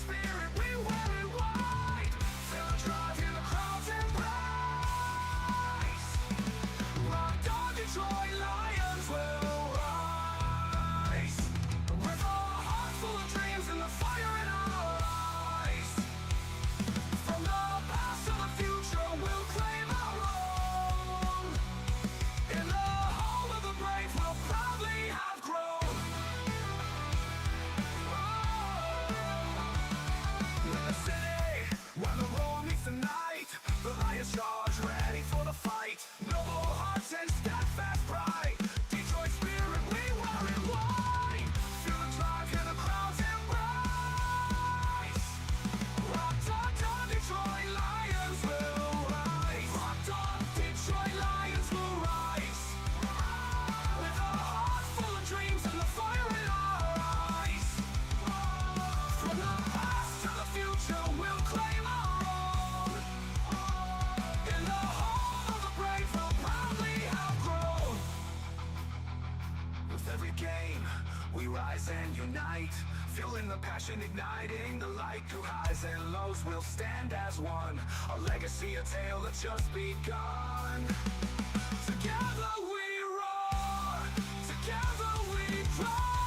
spirit, we wear it white. Feel the drive, hear the crowds embrace. Rock on, Detroit Lions will rise. With a heart full of dreams and the fire in our eyes. From the past to the future, we'll claim our own. In the home of the brave, we'll proudly have grown. In the city, where the roar meets the night, the Lions charge, ready for the fight. Noble hearts and steadfast pride. Detroit spirit, we wear it white. Feel the drive, hear the crowds embrace. Rocked on, Detroit Lions will rise. Rocked on, Detroit Lions will rise. With a heart full of dreams and the fire in our eyes. From the past to the future, we'll claim our own. In the home of the brave, we'll proudly have grown. With every game, we rise and unite. Feeling the passion igniting the light. Through highs and lows, we'll stand as one. A legacy, a tale that's just begun. Together we roar. Together we roar.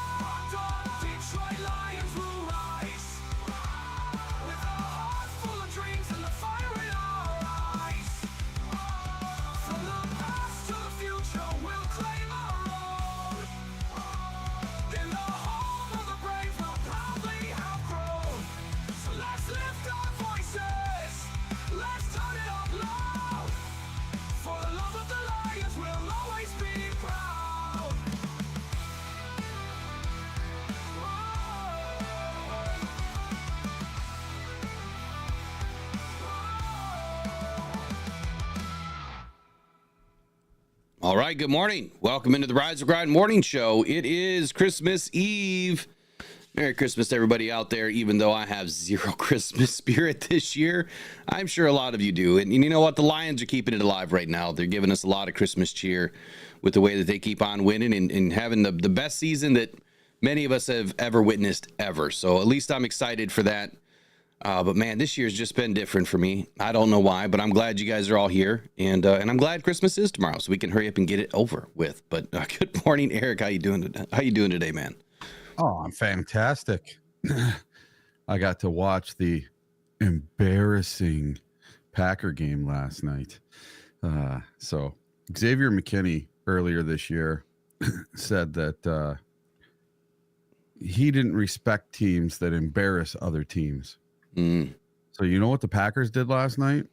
Detroit Lions will rise. With a heart full of dreams and the fire in our eyes. From the past to the future, we'll claim our own. In the home of the brave, we'll proudly have grown. So let's lift our voices. Let's turn it up loud. For the love of the Lions, we'll always be proud. All right, good morning. Welcome into the Rise of Grind Morning Show. It is Christmas Eve. Merry Christmas to everybody out there, even though I have zero Christmas spirit this year. I'm sure a lot of you do. And you know what? The Lions are keeping it alive right now. They're giving us a lot of Christmas cheer with the way that they keep on winning and having the best season that many of us have ever witnessed ever. So at least I'm excited for that. But man, this year's just been different for me. I don't know why, but I'm glad you guys are all here, and I'm glad Christmas is tomorrow, so we can hurry up and get it over with. But good morning, Eric. How you doing? How you doing today, man? Oh, I'm fantastic. I got to watch the embarrassing Packer game last night. So Xavier McKinney earlier this year said that he didn't respect teams that embarrass other teams. So you know what the Packers did last night?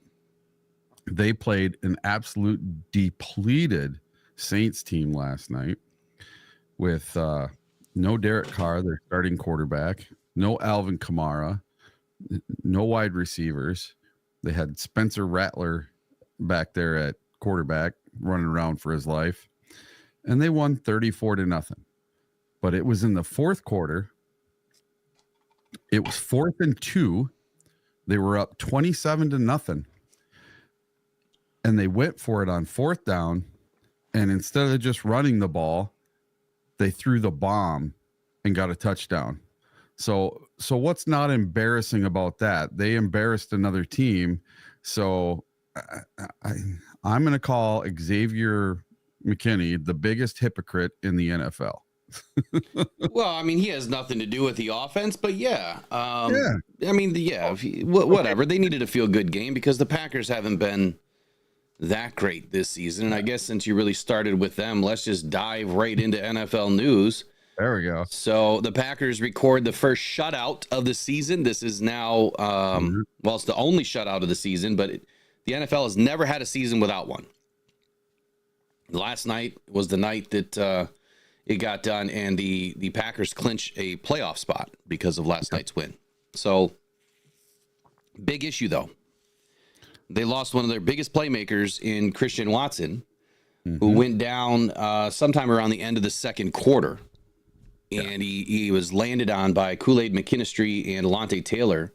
They played an absolute depleted Saints team last night with no Derek Carr, their starting quarterback, no Alvin Kamara, no wide receivers. They had Spencer Rattler back there at quarterback running around for his life, and they won 34-0. But it was in the fourth quarter. It was 4th and 2. They were up 27-0. And they went for it on 4th down. And instead of just running the ball, they threw the bomb and got a touchdown. So what's not embarrassing about that? They embarrassed another team. So I'm going to call Xavier McKinney the biggest hypocrite in the NFL. Well, I mean, he has nothing to do with the offense, but yeah. Yeah. I mean, whatever. They needed a feel-good game because the Packers haven't been that great this season. And I guess since you really started with them, let's just dive right into NFL news. There we go. So the Packers record the first shutout of the season. This is now, well, it's the only shutout of the season, but the NFL has never had a season without one. Last night was the night that it got done, and the Packers clinch a playoff spot because of last night's win. So, big issue, though. They lost one of their biggest playmakers in Christian Watson, who went down sometime around the end of the second quarter. And he was landed on by Kool-Aid McKinstry and Alontae Taylor,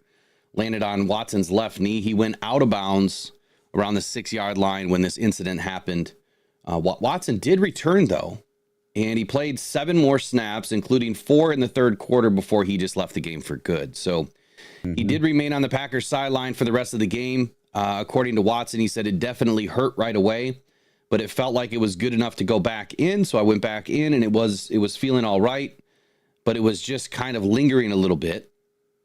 landed on Watson's left knee. He went out of bounds around the 6-yard line when this incident happened. Watson did return, though, and he played 7 more snaps, including 4 in the third quarter before he just left the game for good. So He did remain on the Packers sideline for the rest of the game. According to Watson, he said it definitely hurt right away, but it felt like it was good enough to go back in. So I went back in, and it was feeling all right, but it was just kind of lingering a little bit,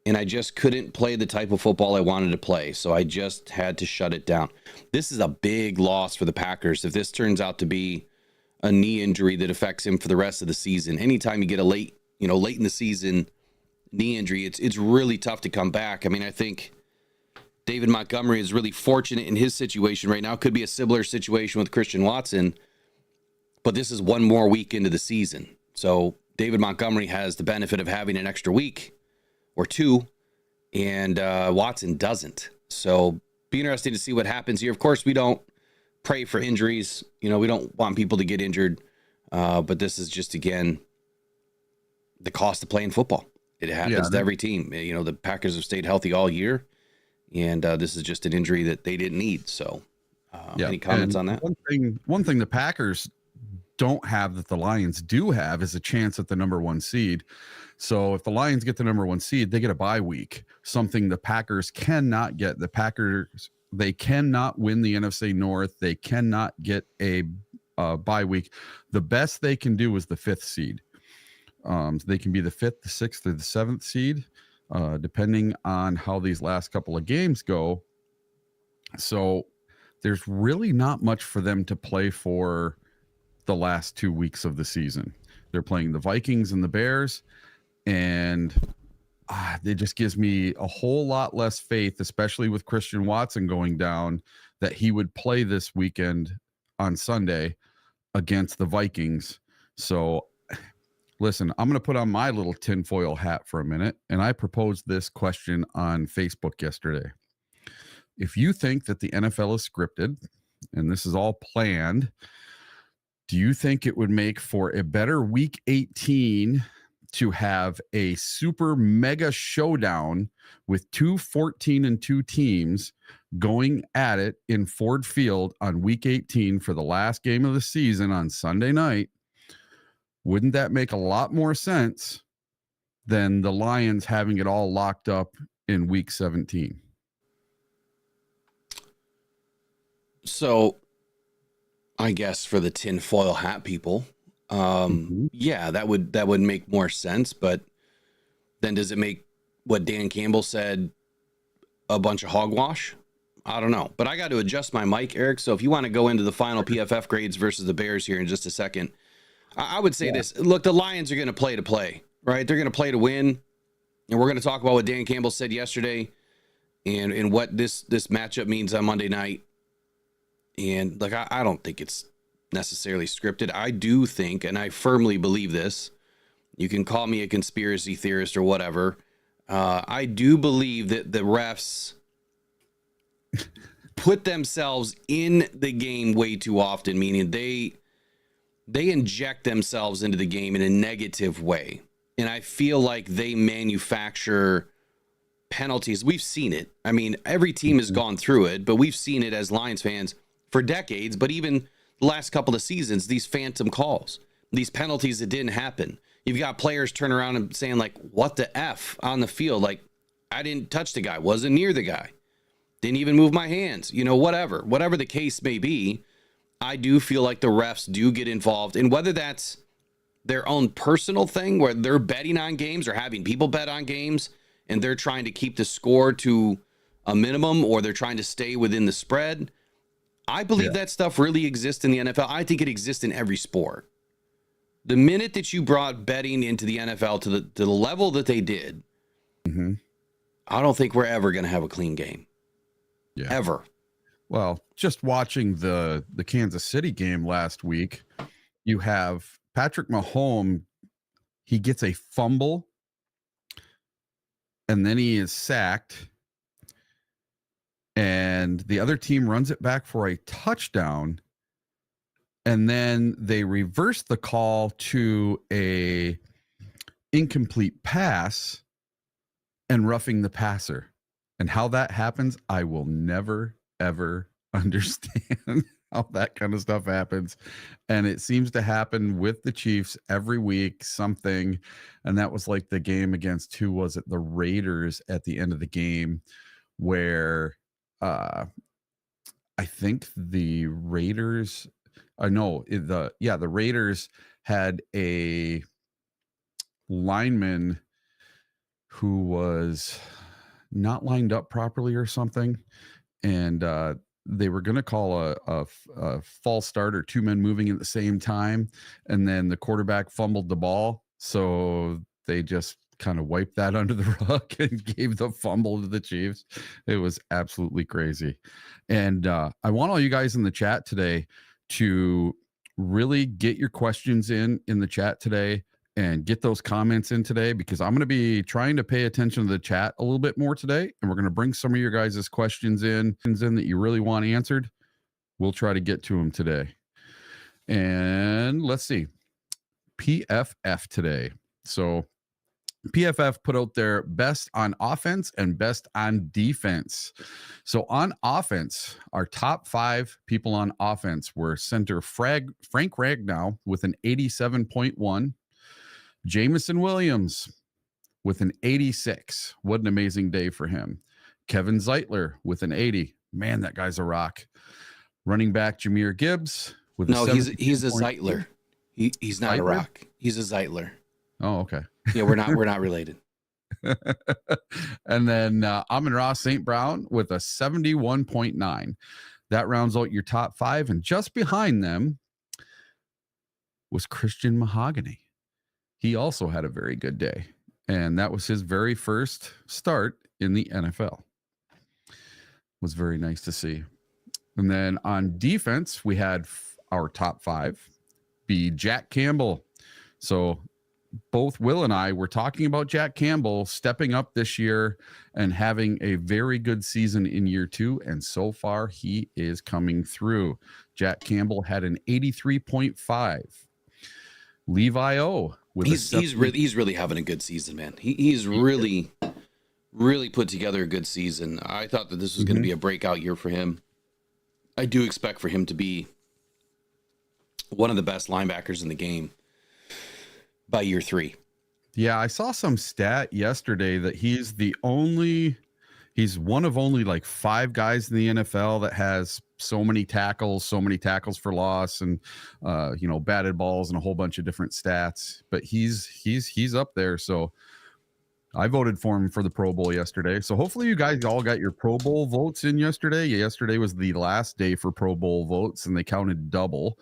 and I just couldn't play the type of football I wanted to play. So I just had to shut it down. This is a big loss for the Packers if this turns out to be a knee injury that affects him for the rest of the season. Anytime you get a late in the season knee injury, it's really tough to come back. I mean, I think David Montgomery is really fortunate in his situation right now. Could be a similar situation with Christian Watson, but this is one more week into the season. So David Montgomery has the benefit of having an extra week or two, and Watson doesn't. So be interesting to see what happens here. Of course, we don't pray for injuries. We don't want people to get injured, but this is just, again, the cost of playing football. It happens to every team. The Packers have stayed healthy all year, and this is just an injury that they didn't need. So any comments on that? One thing the Packers don't have that the Lions do have is a chance at the number 1 seed. So if the Lions get the number 1 seed, they get a bye week, something the Packers cannot get. The Packers, they cannot win the NFC North. They cannot get a bye week. The best they can do is the 5th seed. They can be the 5th, the 6th, or the 7th seed, depending on how these last couple of games go. So there's really not much for them to play for the last 2 weeks of the season. They're playing the Vikings and the Bears, and it just gives me a whole lot less faith, especially with Christian Watson going down, that he would play this weekend on Sunday against the Vikings. So listen, I'm going to put on my little tinfoil hat for a minute, and I proposed this question on Facebook yesterday. If you think that the NFL is scripted and this is all planned, do you think it would make for a better Week 18 to have a super mega showdown with 2 14-2 teams going at it in Ford Field on Week 18 for the last game of the season on Sunday night? Wouldn't that make a lot more sense than the Lions having it all locked up in Week 17? So I guess for the tinfoil hat people, yeah, that would make more sense. But then does it make what Dan Campbell said a bunch of hogwash? I don't know. But I got to adjust my mic, Eric. So if you want to go into the final PFF grades versus the Bears here in just a second, I would say this. Look, the Lions are going to play, right? They're going to play to win. And we're going to talk about what Dan Campbell said yesterday and what this matchup means on Monday night. And like, I don't think it's necessarily scripted. I do think, and I firmly believe this, you can call me a conspiracy theorist or whatever. I do believe that the refs put themselves in the game way too often, meaning they inject themselves into the game in a negative way. And I feel like they manufacture penalties. We've seen it. I mean, every team has gone through it, but we've seen it as Lions fans for decades. But even the last couple of seasons, these phantom calls, these penalties that didn't happen. You've got players turn around and saying, like, what the F on the field? Like, I didn't touch the guy, wasn't near the guy, didn't even move my hands, whatever the case may be. I do feel like the refs do get involved, and whether that's their own personal thing where they're betting on games or having people bet on games and they're trying to keep the score to a minimum or they're trying to stay within the spread. I believe that stuff really exists in the NFL. I think it exists in every sport. The minute that you brought betting into the NFL to the level that they did, I don't think we're ever going to have a clean game. Yeah. Ever. Well, just watching the Kansas City game last week, you have Patrick Mahomes. He gets a fumble, and then he is sacked, and the other team runs it back for a touchdown, and then they reverse the call to a incomplete pass and roughing the passer. And how that happens, I will never ever understand. how that kind of stuff happens. And it seems to happen with the Chiefs every week, something. And that was like the game against, who was it? The Raiders at the end of the game, where I think the Raiders, the Raiders had a lineman who was not lined up properly or something. And they were going to call a false start, or two men moving at the same time. And then the quarterback fumbled the ball. So they just kind of wiped that under the rug and gave the fumble to the Chiefs. It was absolutely crazy. And I want all you guys in the chat today to really get your questions in the chat today, and get those comments in today, because I'm going to be trying to pay attention to the chat a little bit more today. And we're going to bring some of your guys' questions in that you really want answered. We'll try to get to them today. And let's see. PFF today. So PFF put out their best on offense and best on defense. So on offense, our top 5 people on offense were center Frank Ragnow with an 87.1. Jameson Williams with an 86. What an amazing day for him. Kevin Zeitler with an 80. Man, that guy's a rock. Running back Jahmyr Gibbs with he's a Zeitler. He's not Zeitler? A rock. He's a Zeitler. Oh, okay. Yeah, we're not related. And then Amon-Ra St. Brown with a 71.9. That rounds out your top 5. And just behind them was Christian Mahogany. He also had a very good day, and that was his very first start in the NFL. Was very nice to see. And then on defense, we had our top 5 be Jack Campbell. So both Will and I were talking about Jack Campbell stepping up this year and having a very good season in year 2. And so far he is coming through. Jack Campbell had an 83.5. Levi O. He's really having a good season, man. He's really put together a good season. I thought that this was going to be a breakout year for him. I do expect for him to be one of the best linebackers in the game by year 3. Yeah, I saw some stat yesterday that he's one of only like 5 guys in the NFL that has so many tackles for loss, and batted balls and a whole bunch of different stats. But he's up there. So I voted for him for the Pro Bowl yesterday. So hopefully you guys all got your Pro Bowl votes in yesterday. Yesterday was the last day for Pro Bowl votes, and they counted double.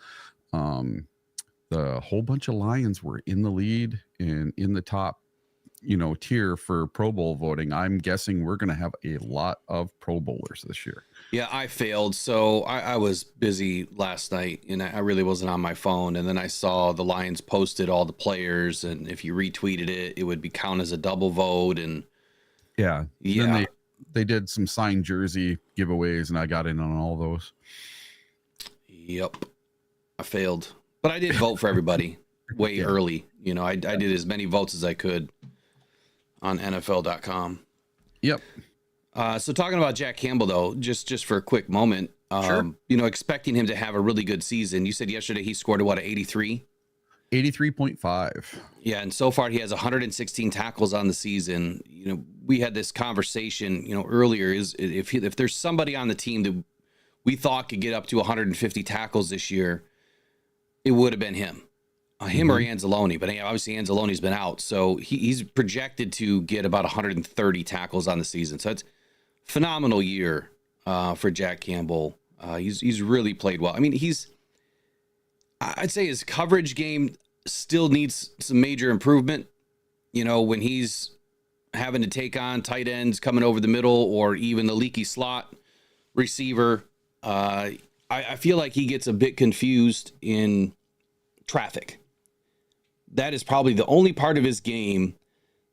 The whole bunch of Lions were in the lead and in the top tier for Pro Bowl voting. I'm guessing we're going to have a lot of Pro Bowlers this year. Yeah, I failed. So I was busy last night, and I really wasn't on my phone. And then I saw the Lions posted all the players, and if you retweeted it, it would be count as a double vote. And yeah. Then they did some signed jersey giveaways, and I got in on all those. Yep. I failed, but I did vote for everybody way early. I did as many votes as I could on NFL.com. Yep. So talking about Jack Campbell, though, just for a quick moment, sure. Expecting him to have a really good season. You said yesterday he scored an 83? 83.5. Yeah, and so far he has 116 tackles on the season. We had this conversation, earlier, is if there's somebody on the team that we thought could get up to 150 tackles this year, it would have been him. Him or Anzalone, but obviously Anzalone's been out, so he's projected to get about 130 tackles on the season. So it's a phenomenal year for Jack Campbell. He's really played well. I mean, I'd say his coverage game still needs some major improvement. When he's having to take on tight ends coming over the middle, or even the leaky slot receiver, I feel like he gets a bit confused in traffic. That is probably the only part of his game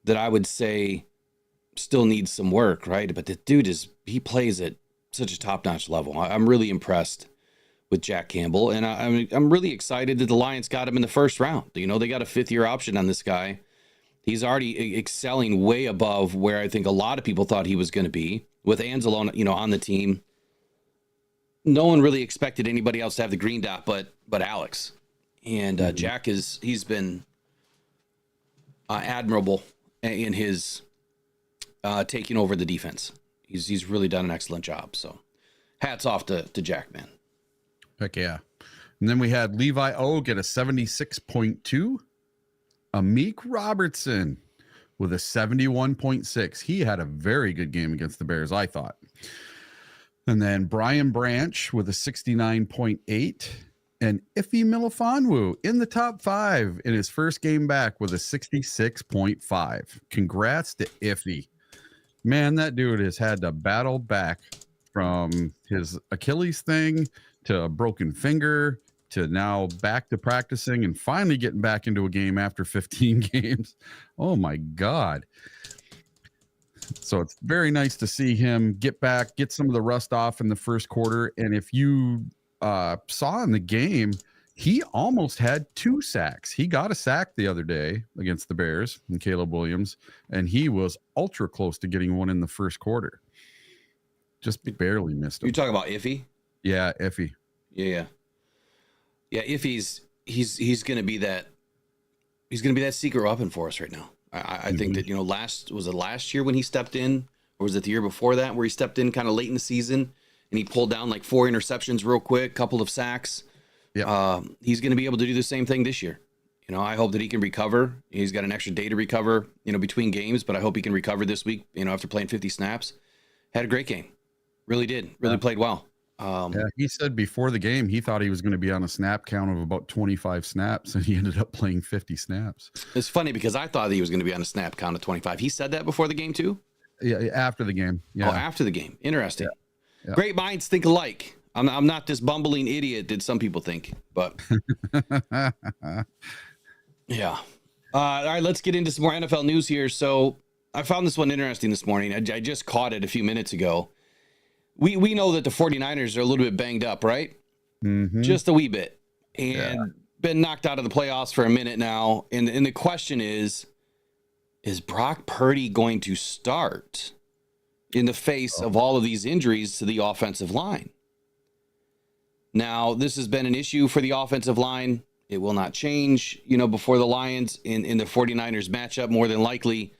that I would say still needs some work, right? But the dude he plays at such a top-notch level. I'm really impressed with Jack Campbell, and I'm really excited that the Lions got him in the first round. They got a 5th-year option on this guy. He's already excelling way above where I think a lot of people thought he was going to be, with Anzalone, on the team. no one really expected anybody else to have the green dot, but Alex. And Jack he's been admirable in his taking over the defense. He's really done an excellent job. So hats off to Jack, man. Heck yeah. And then we had Levi O get a 76.2. Amik Robertson with a 71.6. He had a very good game against the Bears, I thought. And then Brian Branch with a 69.8. And Iffy Milifonwu in the top 5 in his first game back with a 66.5. Congrats to Iffy. Man, that dude has had to battle back from his Achilles thing to a broken finger to now back to practicing and finally getting back into a game after 15 games. Oh my God. So it's very nice to see him get back, get some of the rust off in the first quarter. And if you saw in the game, he almost had 2 sacks. He got a sack the other day against the Bears and Caleb Williams, and he was ultra close to getting one in the first quarter. Just barely missed him. You talking about Iffy? Yeah, Iffy. Yeah. Iffy's he's gonna be that secret weapon for us right now. I think that, last year when he stepped in, or was it the year before that where he stepped in kind of late in the season and he pulled down like 4 interceptions real quick, couple of sacks. Yeah. He's going to be able to do the same thing this year. I hope that he can recover. He's got an extra day to recover, between games, but I hope he can recover this week, after playing 50 snaps. Had a great game. Really did. Really played well. He said before the game, he thought he was going to be on a snap count of about 25 snaps, and he ended up playing 50 snaps. It's funny because I thought he was going to be on a snap count of 25. He said that before the game too? Yeah, after the game. Yeah. Oh, after the game. Interesting. Yeah. Great minds think alike. I'm not this bumbling idiot that some people think, but yeah. All right, let's get into some more NFL news here. So I found this one interesting this morning. I just caught it a few minutes ago. We know that the 49ers are a little bit banged up, right? Mm-hmm. Just a wee bit. And been knocked out of the playoffs for a minute now. And the question is Brock Purdy going to start in the face of all of these injuries to the offensive line? Now, this has been an issue for the offensive line. It will not change, before the Lions in the 49ers matchup, more than likely.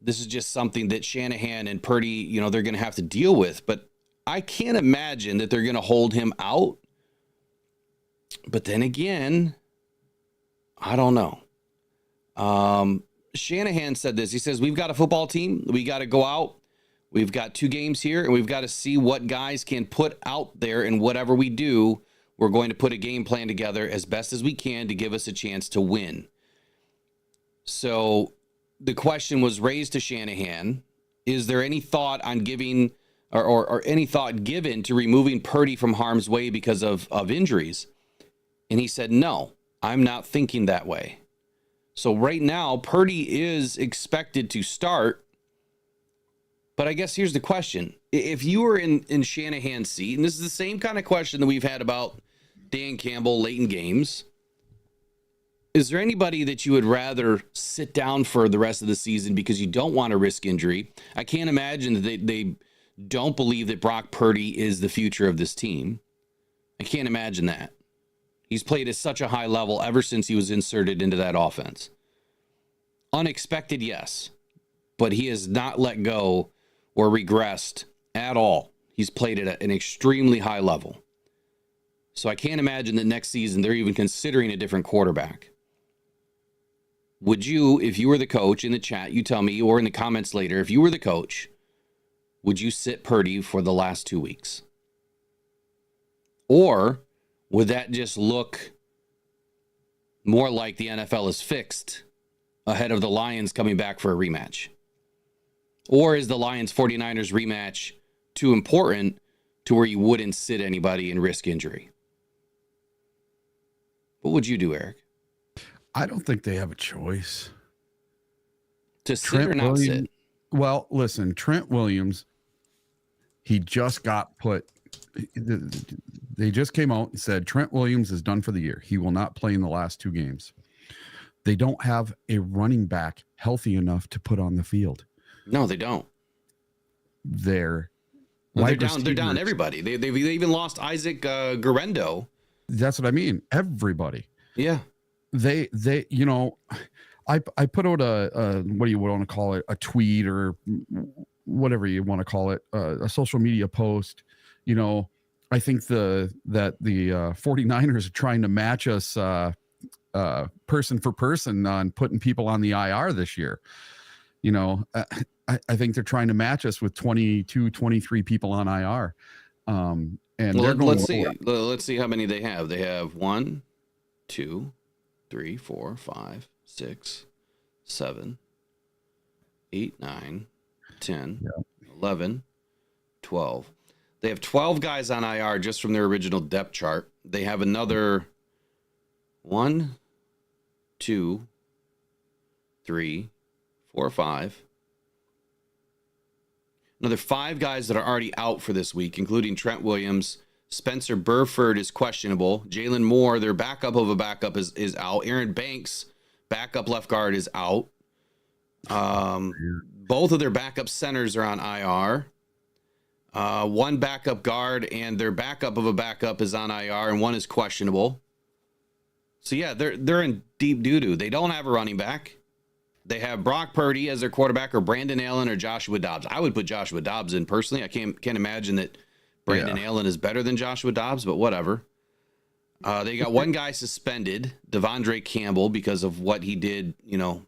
This is just something that Shanahan and Purdy, they're going to have to deal with. But I can't imagine that they're going to hold him out. But then again, I don't know. Shanahan said this. He says, we've got a football team. We got to go out. We've got 2 games here, and we've got to see what guys can put out there. And whatever we do, we're going to put a game plan together as best as we can to give us a chance to win. So the question was raised to Shanahan, is there any thought on giving or any thought given to removing Purdy from harm's way because of injuries? And he said, no, I'm not thinking that way. So right now, Purdy is expected to start. But I guess here's the question. If you were in Shanahan's seat, and this is the same kind of question that we've had about Dan Campbell late in games, is there anybody that you would rather sit down for the rest of the season because you don't want to risk injury? I can't imagine that they don't believe that Brock Purdy is the future of this team. I can't imagine that. He's played at such a high level ever since he was inserted into that offense. Unexpected, yes, but he has not let go or regressed at all. He's played at an extremely high level. So I can't imagine that next season they're even considering a different quarterback. Would you, if you were the coach, in the chat, you tell me, or in the comments later, if you were the coach, would you sit Purdy for the last 2 weeks? Or would that just look more like the NFL is fixed ahead of the Lions coming back for a rematch? Or is the Lions 49ers rematch too important to where you wouldn't sit anybody and risk injury? What would you do, Eric? I don't think they have a choice. To sit or not sit? Well, listen, Trent Williams, he just got put. They just came out and said Trent Williams is done for the year. He will not play in the last 2 games. They don't have a running back healthy enough to put on the field. No, they don't. Their Well, they're Wide down. They're down receivers. everybody. They even lost Isaac Garendo. That's what I mean. Everybody. Yeah. They I put out a what do you want to call it, a tweet or whatever you want to call it, a social media post. I think the 49ers are trying to match us person for person on putting people on the IR this year. I think they're trying to match us with 22, 23 people on IR. And well, let's see. Let's see how many they have. They have 1, 2, 3, 4, 5, 6, 7, 8, 9, 10, 11, 12. They have 12 guys on IR just from their original depth chart. They have another 1, 2, 3, 4, 5. Another 5 guys that are already out for this week, including Trent Williams. Spencer Burford is questionable. Jalen Moore, their backup of a backup, is out. Aaron Banks, backup left guard, is out. Both of their backup centers are on IR. One backup guard and their backup of a backup is on IR, and one is questionable. So yeah, they're in deep doo-doo. They don't have a running back. They have Brock Purdy as their quarterback, or Brandon Allen, or Joshua Dobbs. I would put Joshua Dobbs in personally. I can't imagine that Brandon Allen is better than Joshua Dobbs, but whatever. They got one guy suspended, Devondre Campbell, because of what he did.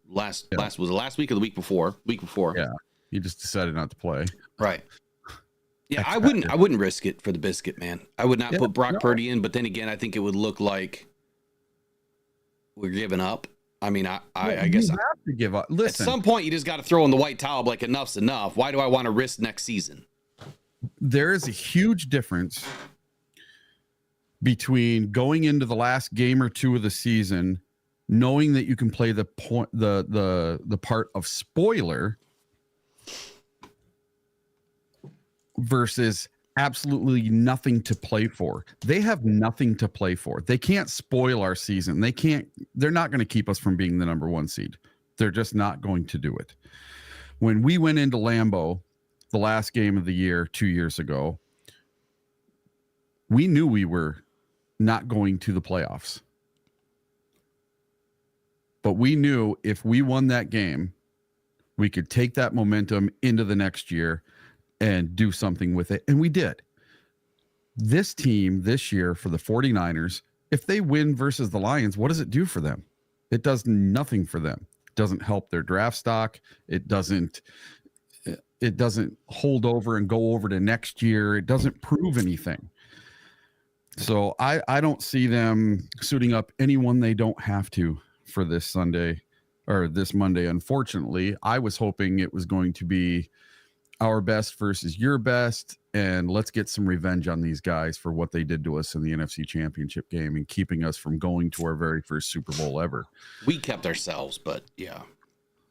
Was it last week or the week before? Week before. Yeah, he just decided not to play. Right. Yeah, I wouldn't risk it for the biscuit, man. I would not put Brock Purdy in, but then again, I think it would look like we're giving up. I mean, I guess you have to give up. Listen, at some point, you just got to throw in the white towel. Like, enough's enough. Why do I want to risk next season? There is a huge difference between going into the last game or two of the season, knowing that you can play the part of spoiler, versus absolutely nothing to play for. They have nothing to play for. They can't spoil our season. They're not going to keep us from being the number 1 seed. They're just not going to do it. When we went into Lambeau, the last game of the year, 2 years ago, we knew we were not going to the playoffs. But we knew if we won that game, we could take that momentum into the next year and do something with it. And we did. This team this year for the 49ers, if they win versus the Lions, what does it do for them? It does nothing for them. It doesn't help their draft stock. It doesn't hold over and go over to next year. It doesn't prove anything. So I don't see them suiting up anyone they don't have to for this Sunday or this Monday. Unfortunately, I was hoping it was going to be our best versus your best, and let's get some revenge on these guys for what they did to us in the NFC Championship game and keeping us from going to our very first Super Bowl ever. We kept ourselves, but yeah.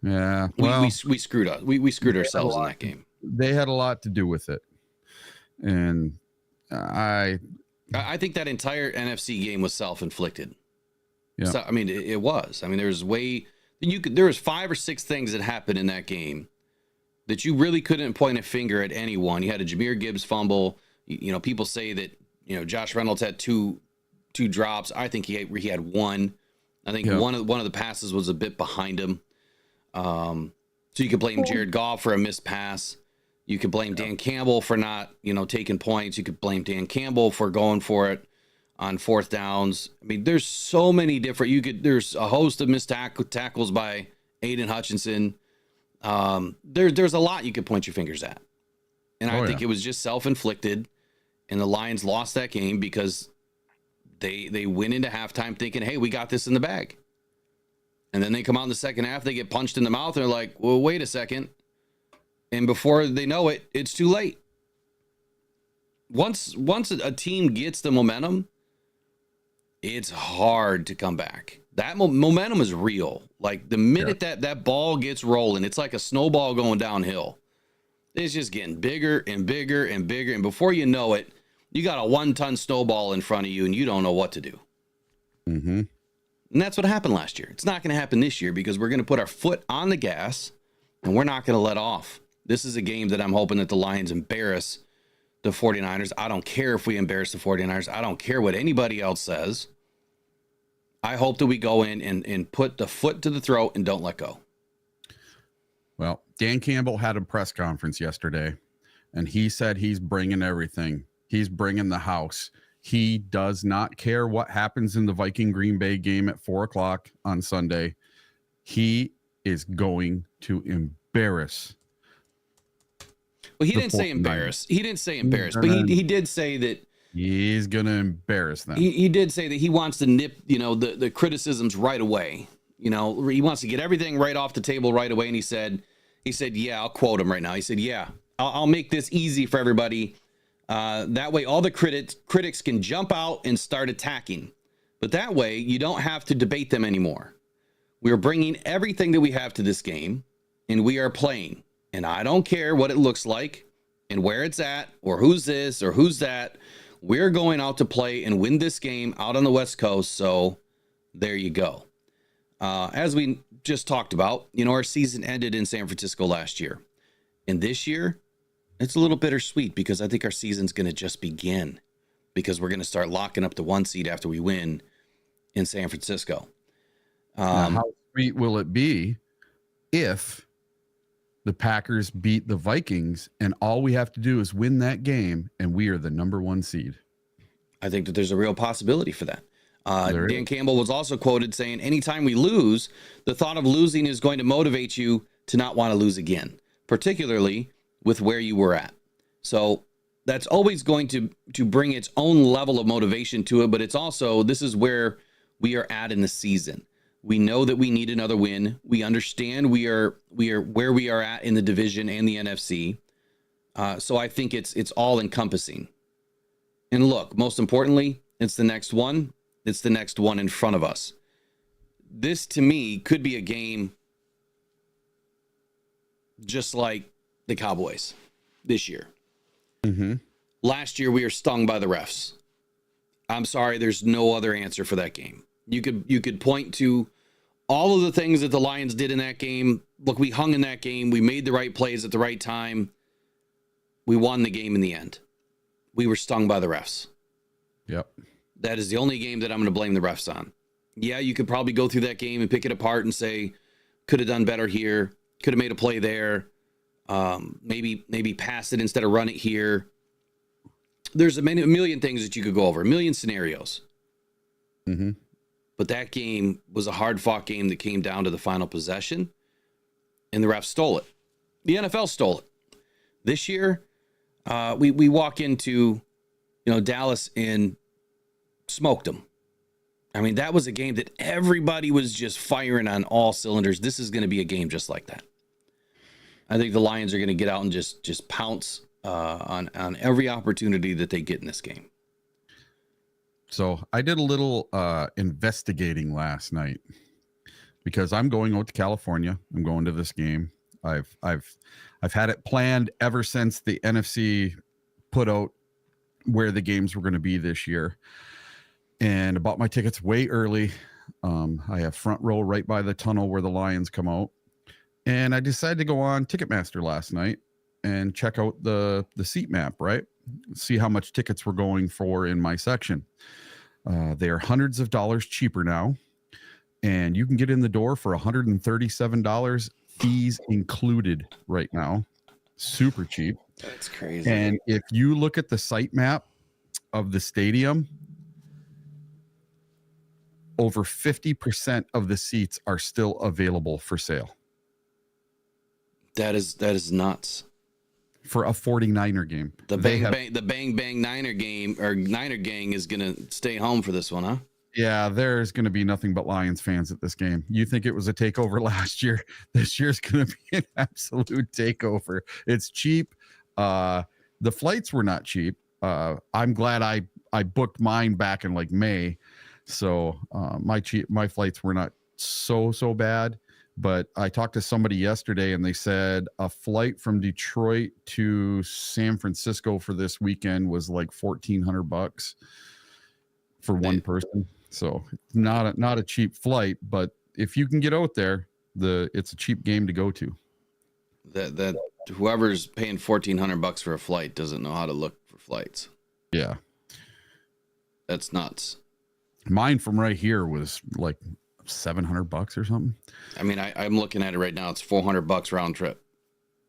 Well, we screwed up. We screwed ourselves in that game. They had a lot to do with it, and I think that entire NFC game was self-inflicted. Yeah. So, I mean, it was. I mean, there was 5 or 6 things that happened in that game that you really couldn't point a finger at anyone. You had a Jahmyr Gibbs fumble. People say that Josh Reynolds had two drops. I think he had one. I think one of the passes was a bit behind him. So you could blame Jared Goff for a missed pass. You could blame Dan Campbell for not taking points. You could blame Dan Campbell for going for it on 4th downs. I mean, there's so many different. There's a host of missed tackles by Aiden Hutchinson. There's a lot you could point your fingers at. And I think it was just self-inflicted, and the Lions lost that game because they went into halftime thinking, hey, we got this in the bag. And then they come out in the second half, they get punched in the mouth, and they're like, well, wait a second. And before they know it, it's too late. Once a team gets the momentum, it's hard to come back. That momentum is real. Like the minute that ball gets rolling, it's like a snowball going downhill. It's just getting bigger and bigger and bigger. And before you know it, you got a 1-ton snowball in front of you and you don't know what to do. Mm-hmm. And that's what happened last year. It's not going to happen this year because we're going to put our foot on the gas and we're not going to let off. This is a game that I'm hoping that the Lions embarrass the 49ers. I don't care if we embarrass the 49ers. I don't care what anybody else says. I hope that we go in and put the foot to the throat and don't let go. Well, Dan Campbell had a press conference yesterday, and he said he's bringing everything. He's bringing the house. He does not care what happens in the Viking Green Bay game at 4:00 on Sunday. He is going to embarrass. Well, he didn't say embarrass. He didn't say embarrass, but he did say that he's going to embarrass them. He did say that he wants to nip, the criticisms right away. He wants to get everything right off the table right away. And he said, yeah, I'll quote him right now. He said, yeah, I'll make this easy for everybody. That way all the critics can jump out and start attacking. But that way you don't have to debate them anymore. We're bringing everything that we have to this game, and we are playing. And I don't care what it looks like and where it's at or who's this or who's that. We're going out to play and win this game out on the West Coast. So there you go. As we just talked about, our season ended in San Francisco last year. And this year, it's a little bittersweet because I think our season's going to just begin because we're going to start locking up the 1 seed after we win in San Francisco. How sweet will it be if the Packers beat the Vikings and all we have to do is win that game and we are the number 1 seed? I think that there's a real possibility for that. Dan Campbell was also quoted saying, anytime we lose, the thought of losing is going to motivate you to not want to lose again, particularly with where you were at. So that's always going to bring its own level of motivation to it. But it's also, this is where we are at in the season. We know that we need another win. We understand we are where we are at in the division and the NFC. So I think it's all encompassing. And look, most importantly, it's the next one. It's the next one in front of us. This to me could be a game just like the Cowboys this year. Mm-hmm. Last year we were stung by the refs. I'm sorry, there's no other answer for that game. You could point to all of the things that the Lions did in that game. Look, we hung in that game. We made the right plays at the right time. We won the game in the end. We were stung by the refs. Yep. That is the only game that I'm going to blame the refs on. Yeah, you could probably go through that game and pick it apart and say, could have done better here. Could have made a play there. Maybe pass it instead of run it here. There's a million things that you could go over, a million scenarios. Mm-hmm. But that game was a hard-fought game that came down to the final possession, and the refs stole it. The NFL stole it. This year, we walk into, Dallas and smoked them. I mean, that was a game that everybody was just firing on all cylinders. This is going to be a game just like that. I think the Lions are going to get out and just pounce on every opportunity that they get in this game. So I did a little investigating last night because I'm going out to California. I'm going to this game. I've had it planned ever since the NFC put out where the games were going to be this year. And I bought my tickets way early. I have front row right by the tunnel where the Lions come out. And I decided to go on Ticketmaster last night and check out the seat map, right? See how much tickets were going for in my section. They are hundreds of dollars cheaper now. And you can get in the door for $137, fees included right now. Super cheap. That's crazy. And if you look at the site map of the stadium, over 50% of the seats are still available for sale. That is nuts. For a 49er game. The bang bang Niner game or Niner gang is gonna stay home for this one, huh? Yeah, there's gonna be nothing but Lions fans at this game. You think it was a takeover last year? This year's gonna be an absolute takeover. It's cheap. The flights were not cheap. I'm glad I booked mine back in like May. So my flights were not so bad. But I talked to somebody yesterday and they said a flight from Detroit to San Francisco for this weekend was like $1,400 for one person. So not a cheap flight, but if you can get out there, it's a cheap game to go to. That whoever's paying $1,400 for a flight doesn't know how to look for flights. Yeah. That's nuts. Mine from right here was like $700 or something. I mean, I'm looking at it right now. It's $400 round trip.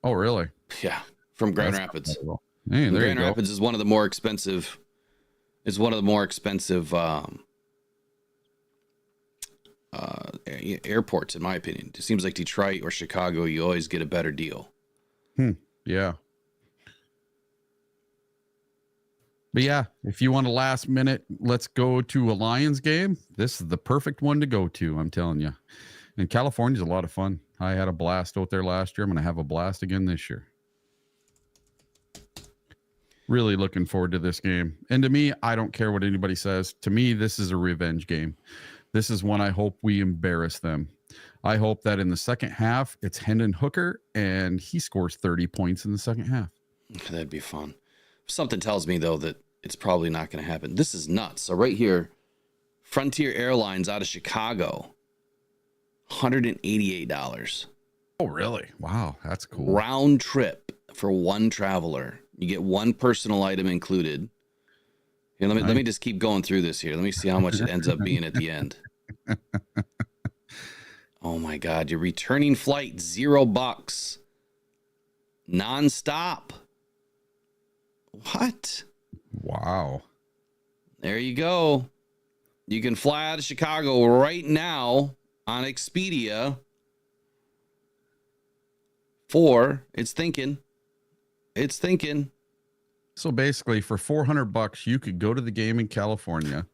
Oh, really? Yeah, from Grand That's Rapids. not bad at all. Hey, there Grand you go. Rapids is one of the more expensive. Is one of the more expensive airports, in my opinion. It seems like Detroit or Chicago, you always get a better deal. Yeah. But yeah, if you want a last minute, let's go to a Lions game. This is the perfect one to go to, I'm telling you. And California's a lot of fun. I had a blast out there last year. I'm going to have a blast again this year. Really looking forward to this game. And to me, I don't care what anybody says. To me, this is a revenge game. This is one I hope we embarrass them. I hope that in the second half, it's Hendon Hooker and he scores 30 points in the second half. That'd be fun. Something tells me, though, that it's probably not going to happen. This is nuts. So right here, Frontier Airlines out of Chicago, $188. Oh, really? Wow, that's cool. Round trip for one traveler. You get one personal item included. Here, let me just keep going through this here. Let me see how much it ends up being at the end. Oh my God, your returning flight, $0. Nonstop. What? Wow. There you go. You can fly out of Chicago right now on Expedia it's thinking. So basically, for $400, you could go to the game in California.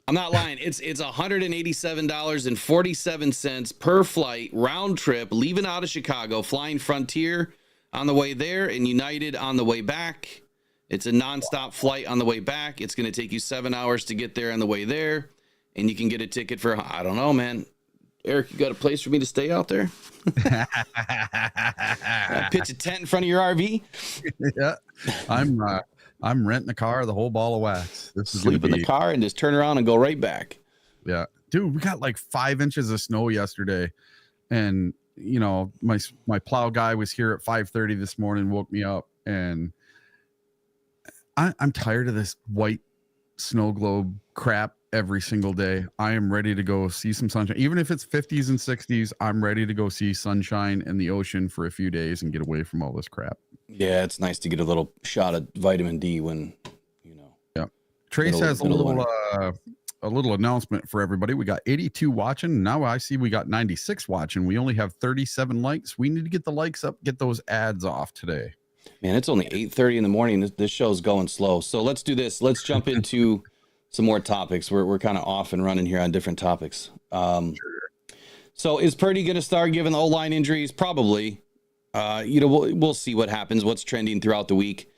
I'm not lying. It's $187.47 per flight, round trip, leaving out of Chicago, flying Frontier on the way there and United on the way back. It's a nonstop flight on the way back. It's going to take you 7 hours to get there on the way there. And you can get a ticket for, I don't know, man. Eric, you got a place for me to stay out there? Pitch a tent in front of your RV? Yeah. I'm renting a car, the whole ball of wax. This is Sleep in the car and just turn around and go right back. Yeah. Dude, we got like 5 inches of snow yesterday. And, you know, my plow guy was here at 5:30 this morning, woke me up. And I'm tired of this white snow globe crap every single day. I am ready to go see some sunshine. Even if it's 50s and 60s, I'm ready to go see sunshine and the ocean for a few days and get away from all this crap. Yeah, it's nice to get a little shot of vitamin D when, you know. Yeah. Trace has a little announcement for everybody. We got 82 watching. Now I see we got 96 watching. We only have 37 likes. We need to get the likes up, get those ads off today. Man, it's only 8:30 in the morning. This show's going slow. So let's do this. Let's jump into some more topics. We're kind of off and running here on different topics. So is Purdy going to start given the O-line injuries? Probably. We'll see what happens, what's trending throughout the week.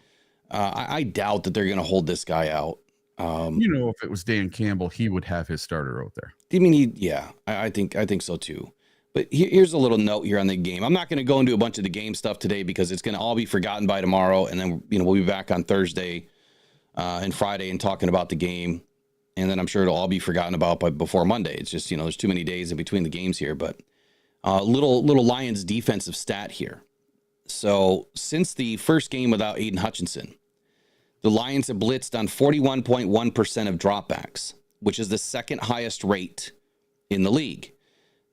I doubt that they're going to hold this guy out. If it was Dan Campbell, he would have his starter out there. I mean, I think so too. But here's a little note here on the game. I'm not going to go into a bunch of the game stuff today because it's going to all be forgotten by tomorrow. And then, we'll be back on Thursday and Friday and talking about the game. And then I'm sure it'll all be forgotten about before Monday. It's just, there's too many days in between the games here. But little Lions defensive stat here. So since the first game without Aiden Hutchinson, the Lions have blitzed on 41.1% of dropbacks, which is the second highest rate in the league.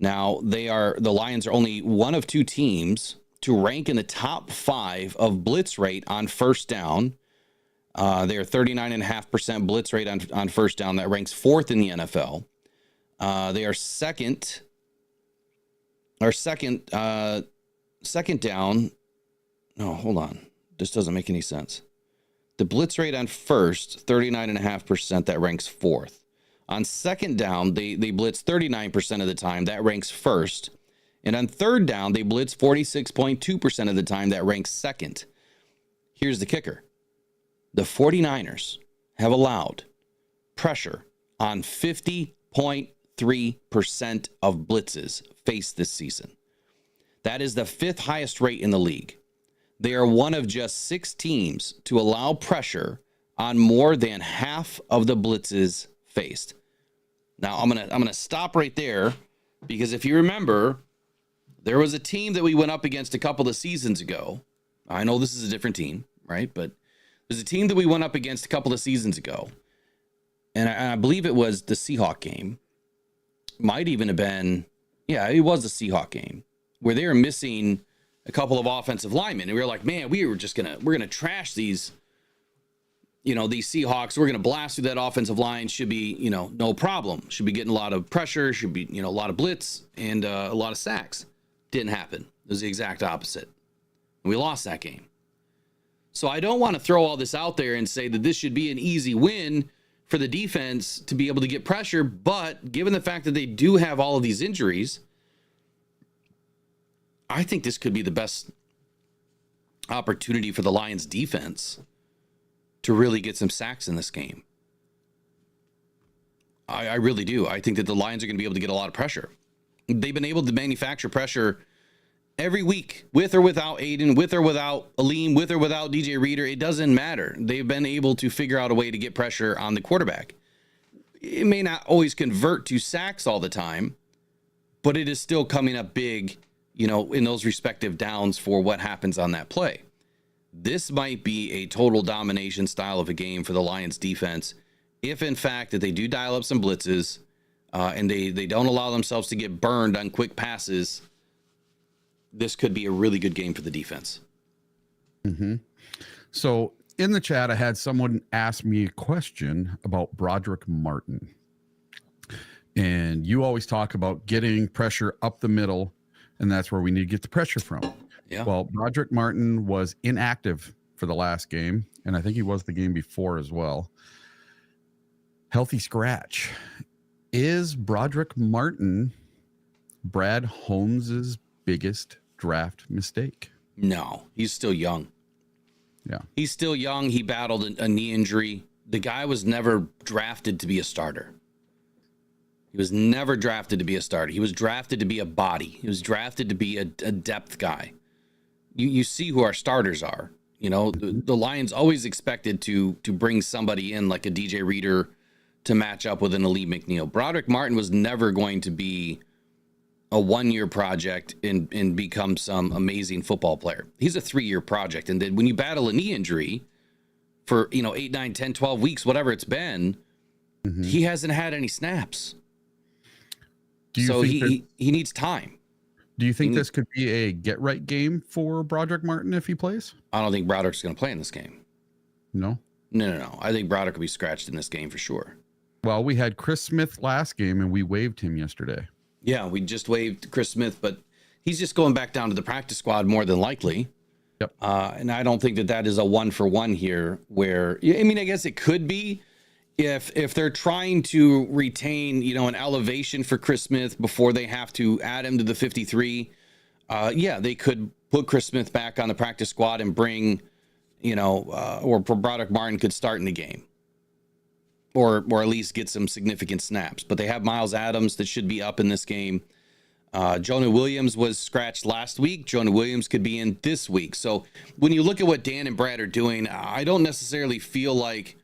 Now, the Lions are only one of two teams to rank in the top 5 of blitz rate on first down. They are 39.5% blitz rate on first down. That ranks 4th in the NFL. They are second down. No, hold on. This doesn't make any sense. The blitz rate on first, 39.5%. That ranks 4th. On second down, they blitz 39% of the time. That ranks 1st. And on third down, they blitz 46.2% of the time. That ranks 2nd. Here's the kicker. The 49ers have allowed pressure on 50.3% of blitzes faced this season. That is the 5th highest rate in the league. They are one of just 6 teams to allow pressure on more than half of the blitzes faced. Now, I'm gonna stop right there because if you remember, there was a team that we went up against a couple of seasons ago. I know this is a different team, right? But There's a team that we went up against a couple of seasons ago, and I believe it was the Seahawk game. Might even have been, yeah, it was the Seahawk game where they were missing a couple of offensive linemen, and we were like, man, we're gonna trash these, these Seahawks. We're gonna blast through that offensive line. Should be, no problem. Should be getting a lot of pressure. Should be, a lot of blitz and a lot of sacks. Didn't happen. It was the exact opposite. We lost that game. So I don't want to throw all this out there and say that this should be an easy win for the defense to be able to get pressure. But given the fact that they do have all of these injuries, I think this could be the best opportunity for the Lions defense to really get some sacks in this game. I really do. I think that the Lions are going to be able to get a lot of pressure. They've been able to manufacture pressure every week, with or without Aiden, with or without Aleem, with or without DJ Reader. It doesn't matter. They've been able to figure out a way to get pressure on the quarterback. It may not always convert to sacks all the time, but it is still coming up big, in those respective downs for what happens on that play. This might be a total domination style of a game for the Lions defense. If in fact that they do dial up some blitzes and they don't allow themselves to get burned on quick passes, this could be a really good game for the defense. Mm-hmm. So in the chat, I had someone ask me a question about Broderick Martin. And you always talk about getting pressure up the middle, and that's where we need to get the pressure from. Yeah. Well, Broderick Martin was inactive for the last game, and I think he was the game before as well. Healthy scratch. Is Broderick Martin Brad Holmes's biggest draft mistake? No, he's still young. Yeah. He's still young. He battled a knee injury. The guy was never drafted to be a starter. He was never drafted to be a starter. He was drafted to be a body. He was drafted to be a depth guy. You see who our starters are. The Lions always expected to bring somebody in like a DJ Reader to match up with an Aleem McNeil. Broderick Martin was never going to be a 1-year project and become some amazing football player. He's a 3-year project. And then when you battle a knee injury for, 8, 9, 10, 12 weeks, whatever it's been, he hasn't had any snaps. So he needs time. Do you think this could be a get-right game for Broderick Martin if he plays? I don't think Broderick's going to play in this game. No? No. I think Broderick will be scratched in this game for sure. Well, we had Chris Smith last game, and we waived him yesterday. Yeah, we just waived Chris Smith, but he's just going back down to the practice squad more than likely. Yep. And I don't think that is a 1-for-1 here where, I guess it could be if they're trying to retain, an elevation for Chris Smith before they have to add him to the 53. They could put Chris Smith back on the practice squad and bring, or Broderick Martin could start in the game. Or at least get some significant snaps. But they have Miles Adams that should be up in this game. Jonah Williams was scratched last week. Jonah Williams could be in this week. So when you look at what Dan and Brad are doing, I don't necessarily feel like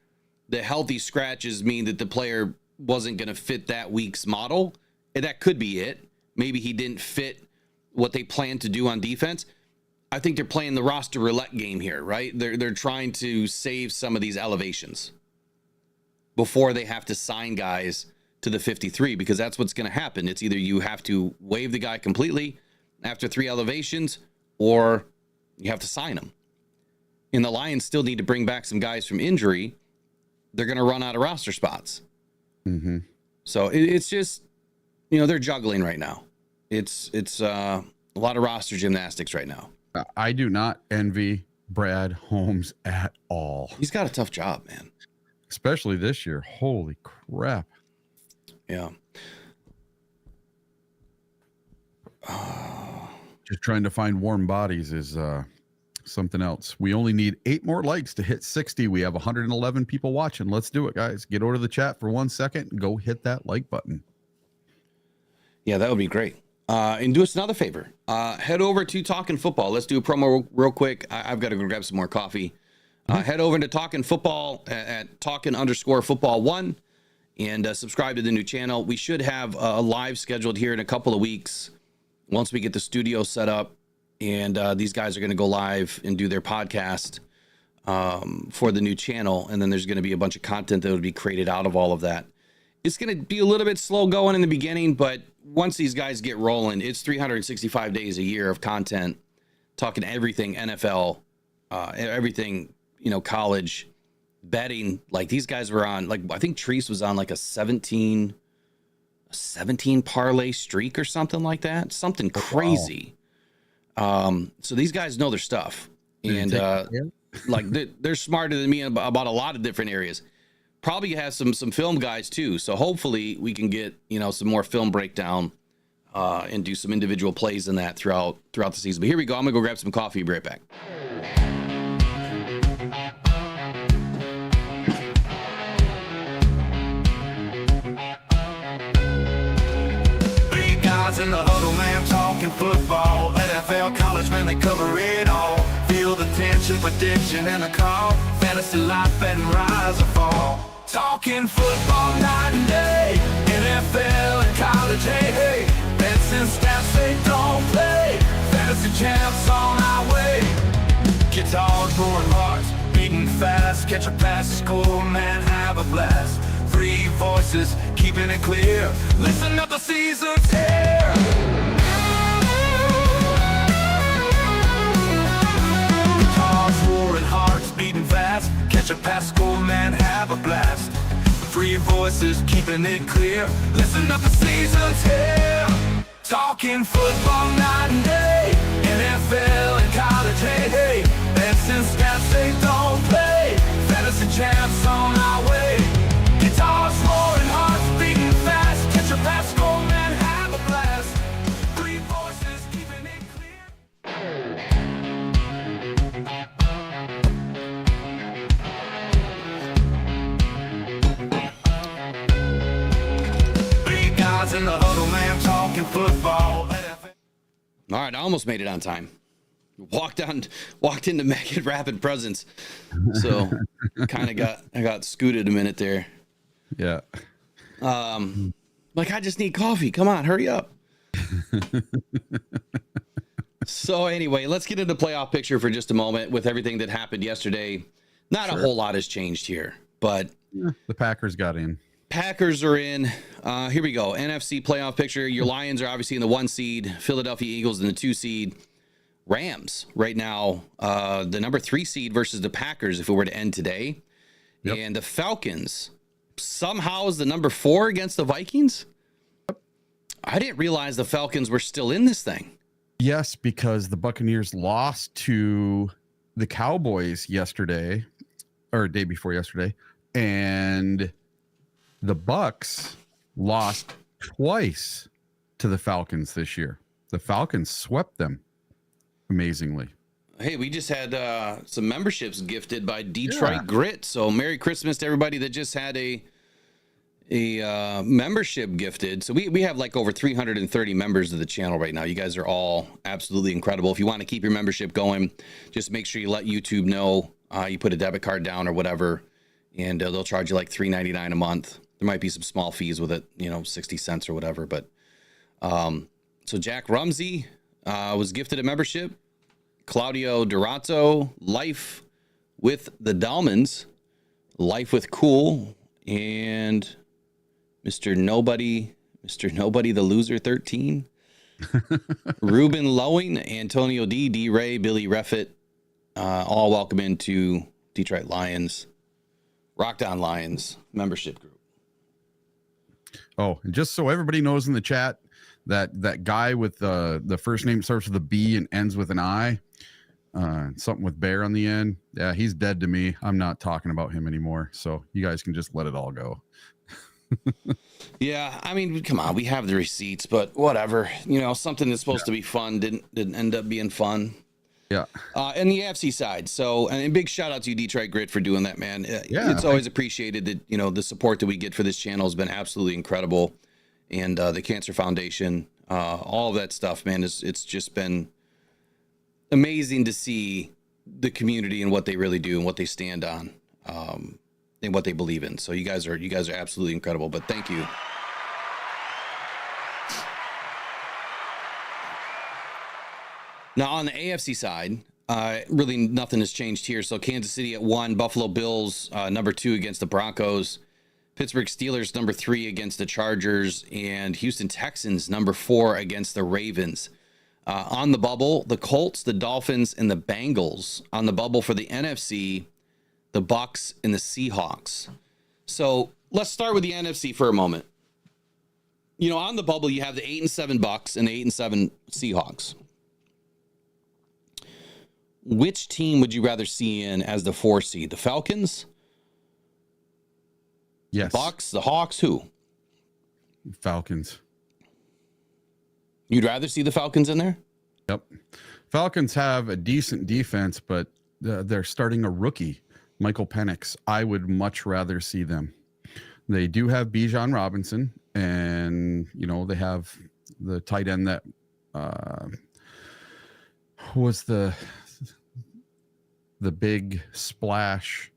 the healthy scratches mean that the player wasn't going to fit that week's model. And that could be it. Maybe he didn't fit what they planned to do on defense. I think they're playing the roster roulette game here, right? They're trying to save some of these elevations before they have to sign guys to the 53, because that's what's going to happen. It's either you have to waive the guy completely after 3 elevations, or you have to sign him. And the Lions still need to bring back some guys from injury. They're going to run out of roster spots. Mm-hmm. So it's just, they're juggling right now. It's a lot of roster gymnastics right now. I do not envy Brad Holmes at all. He's got a tough job, man. Especially this year. Holy crap. Yeah. Just trying to find warm bodies is something else. We only need 8 more likes to hit 60. We have 111 people watching. Let's do it, guys. Get over to the chat for 1 second and go hit that like button. Yeah, that would be great. And do us another favor. Head over to Talkin' Football. Let's do a promo real quick. I've got to go grab some more coffee. Head over to Talkin' Football at Talkin_Football1 and subscribe to the new channel. We should have a live scheduled here in a couple of weeks once we get the studio set up, and these guys are going to go live and do their podcast for the new channel, and then there's going to be a bunch of content that would be created out of all of that. It's going to be a little bit slow going in the beginning, but once these guys get rolling, it's 365 days a year of content, talking everything NFL, everything, college, betting. Like these guys were on, like, I think Treese was on like a 17 parlay streak or something like that. Something crazy. Wow. So these guys know their stuff. And like they're smarter than me about a lot of different areas. Probably has some film guys too. So hopefully we can get, some more film breakdown and do some individual plays in that throughout the season. But here we go. I'm gonna go grab some coffee. Be right back. Big guys in the huddle, man, talking football. NFL, college, man, they cover it all. Feel the tension, prediction, and a call. Fantasy life and rise or fall. Talking football night and day. NFL and college, hey, hey. Bets and stats, they don't play. Fantasy champs on our way. Guitars, roaring hearts, beating fast. Catch a pass, score, man, have a blast. Three voices, keeping it clear. Listen up, the season's here. Roaring hearts beating fast. Catch a pass, score, man, have a blast. Three voices keeping it clear. Listen up, the season's here. Talking football night and day. NFL and college, hey, hey. Bets and stats, they don't play. Fantasy champs on our way. Guitars, roaring hearts beating fast. Catch a pass, score, man, have a blast. Three voices keeping it clear. In the huddle, man, talking football. All right, I almost made it on time. Walked into Megan wrapping presents, so I got scooted a minute there. Yeah. Like I just need coffee. Come on, hurry up. So anyway, let's get into the playoff picture for just a moment with everything that happened yesterday. Not a whole lot has changed here, but the Packers got in. Packers are in. Here we go. NFC playoff picture. Your Lions are obviously in the 1 seed. Philadelphia Eagles in the 2 seed. Rams right now, the number 3 seed versus the Packers if it were to end today. Yep. And the Falcons somehow is the number 4 against the Vikings. Yep. I didn't realize the Falcons were still in this thing. Yes, because the Buccaneers lost to the Cowboys yesterday, or day before yesterday, and the Bucks lost twice to the Falcons this year. The Falcons swept them amazingly. Hey, we just had some memberships gifted by Detroit Grit. So Merry Christmas to everybody that just had a membership gifted. So we have like over 330 members of the channel right now. You guys are all absolutely incredible. If you want to keep your membership going, just make sure you let YouTube know. You put a debit card down or whatever, and they'll charge you like $3.99 a month. There might be some small fees with it, 60 cents or whatever. But so Jack Rumsey was gifted a membership. Claudio Dorato, Life with the Dalmans, Life with Cool, and Mr. Nobody, the Loser 13. Ruben Lowing, Antonio D. Ray, Billy Reffett, all welcome into Detroit Lions, Rocked On Lions membership group. Oh, and just so everybody knows in the chat, that guy with the first name starts with a B and ends with an I, something with bear on the end. Yeah, he's dead to me. I'm not talking about him anymore. So you guys can just let it all go. Yeah, I mean, come on, we have the receipts, but whatever. Something that's supposed to be fun didn't end up being fun. Yeah. And the AFC side. So, and big shout out to you, Detroit Grit, for doing that, man. Yeah, it's always appreciated that, the support that we get for this channel has been absolutely incredible. And the Cancer Foundation, all of that stuff, man, it's just been amazing to see the community and what they really do and what they stand on, and what they believe in. So you guys are absolutely incredible, but thank you. Now on the AFC side, Really, nothing has changed here. So Kansas City at 1, Buffalo Bills number 2 against the Broncos, Pittsburgh Steelers number 3 against the Chargers, and Houston Texans number 4 against the Ravens. On the bubble, the Colts, the Dolphins, and the Bengals. On the bubble for the NFC, the Bucks and the Seahawks. So let's start with the NFC for a moment. You know, on the bubble, you have the 8-7 Bucks and the 8-7 Seahawks. Which team would you rather see in as the 4 seed? The Falcons? Yes. The Bucks? The Hawks? Who? Falcons. You'd rather see the Falcons in there? Yep. Falcons have a decent defense, but they're starting a rookie, Michael Penix. I would much rather see them. They do have Bijan Robinson, and, you know, they have the tight end that was the big splash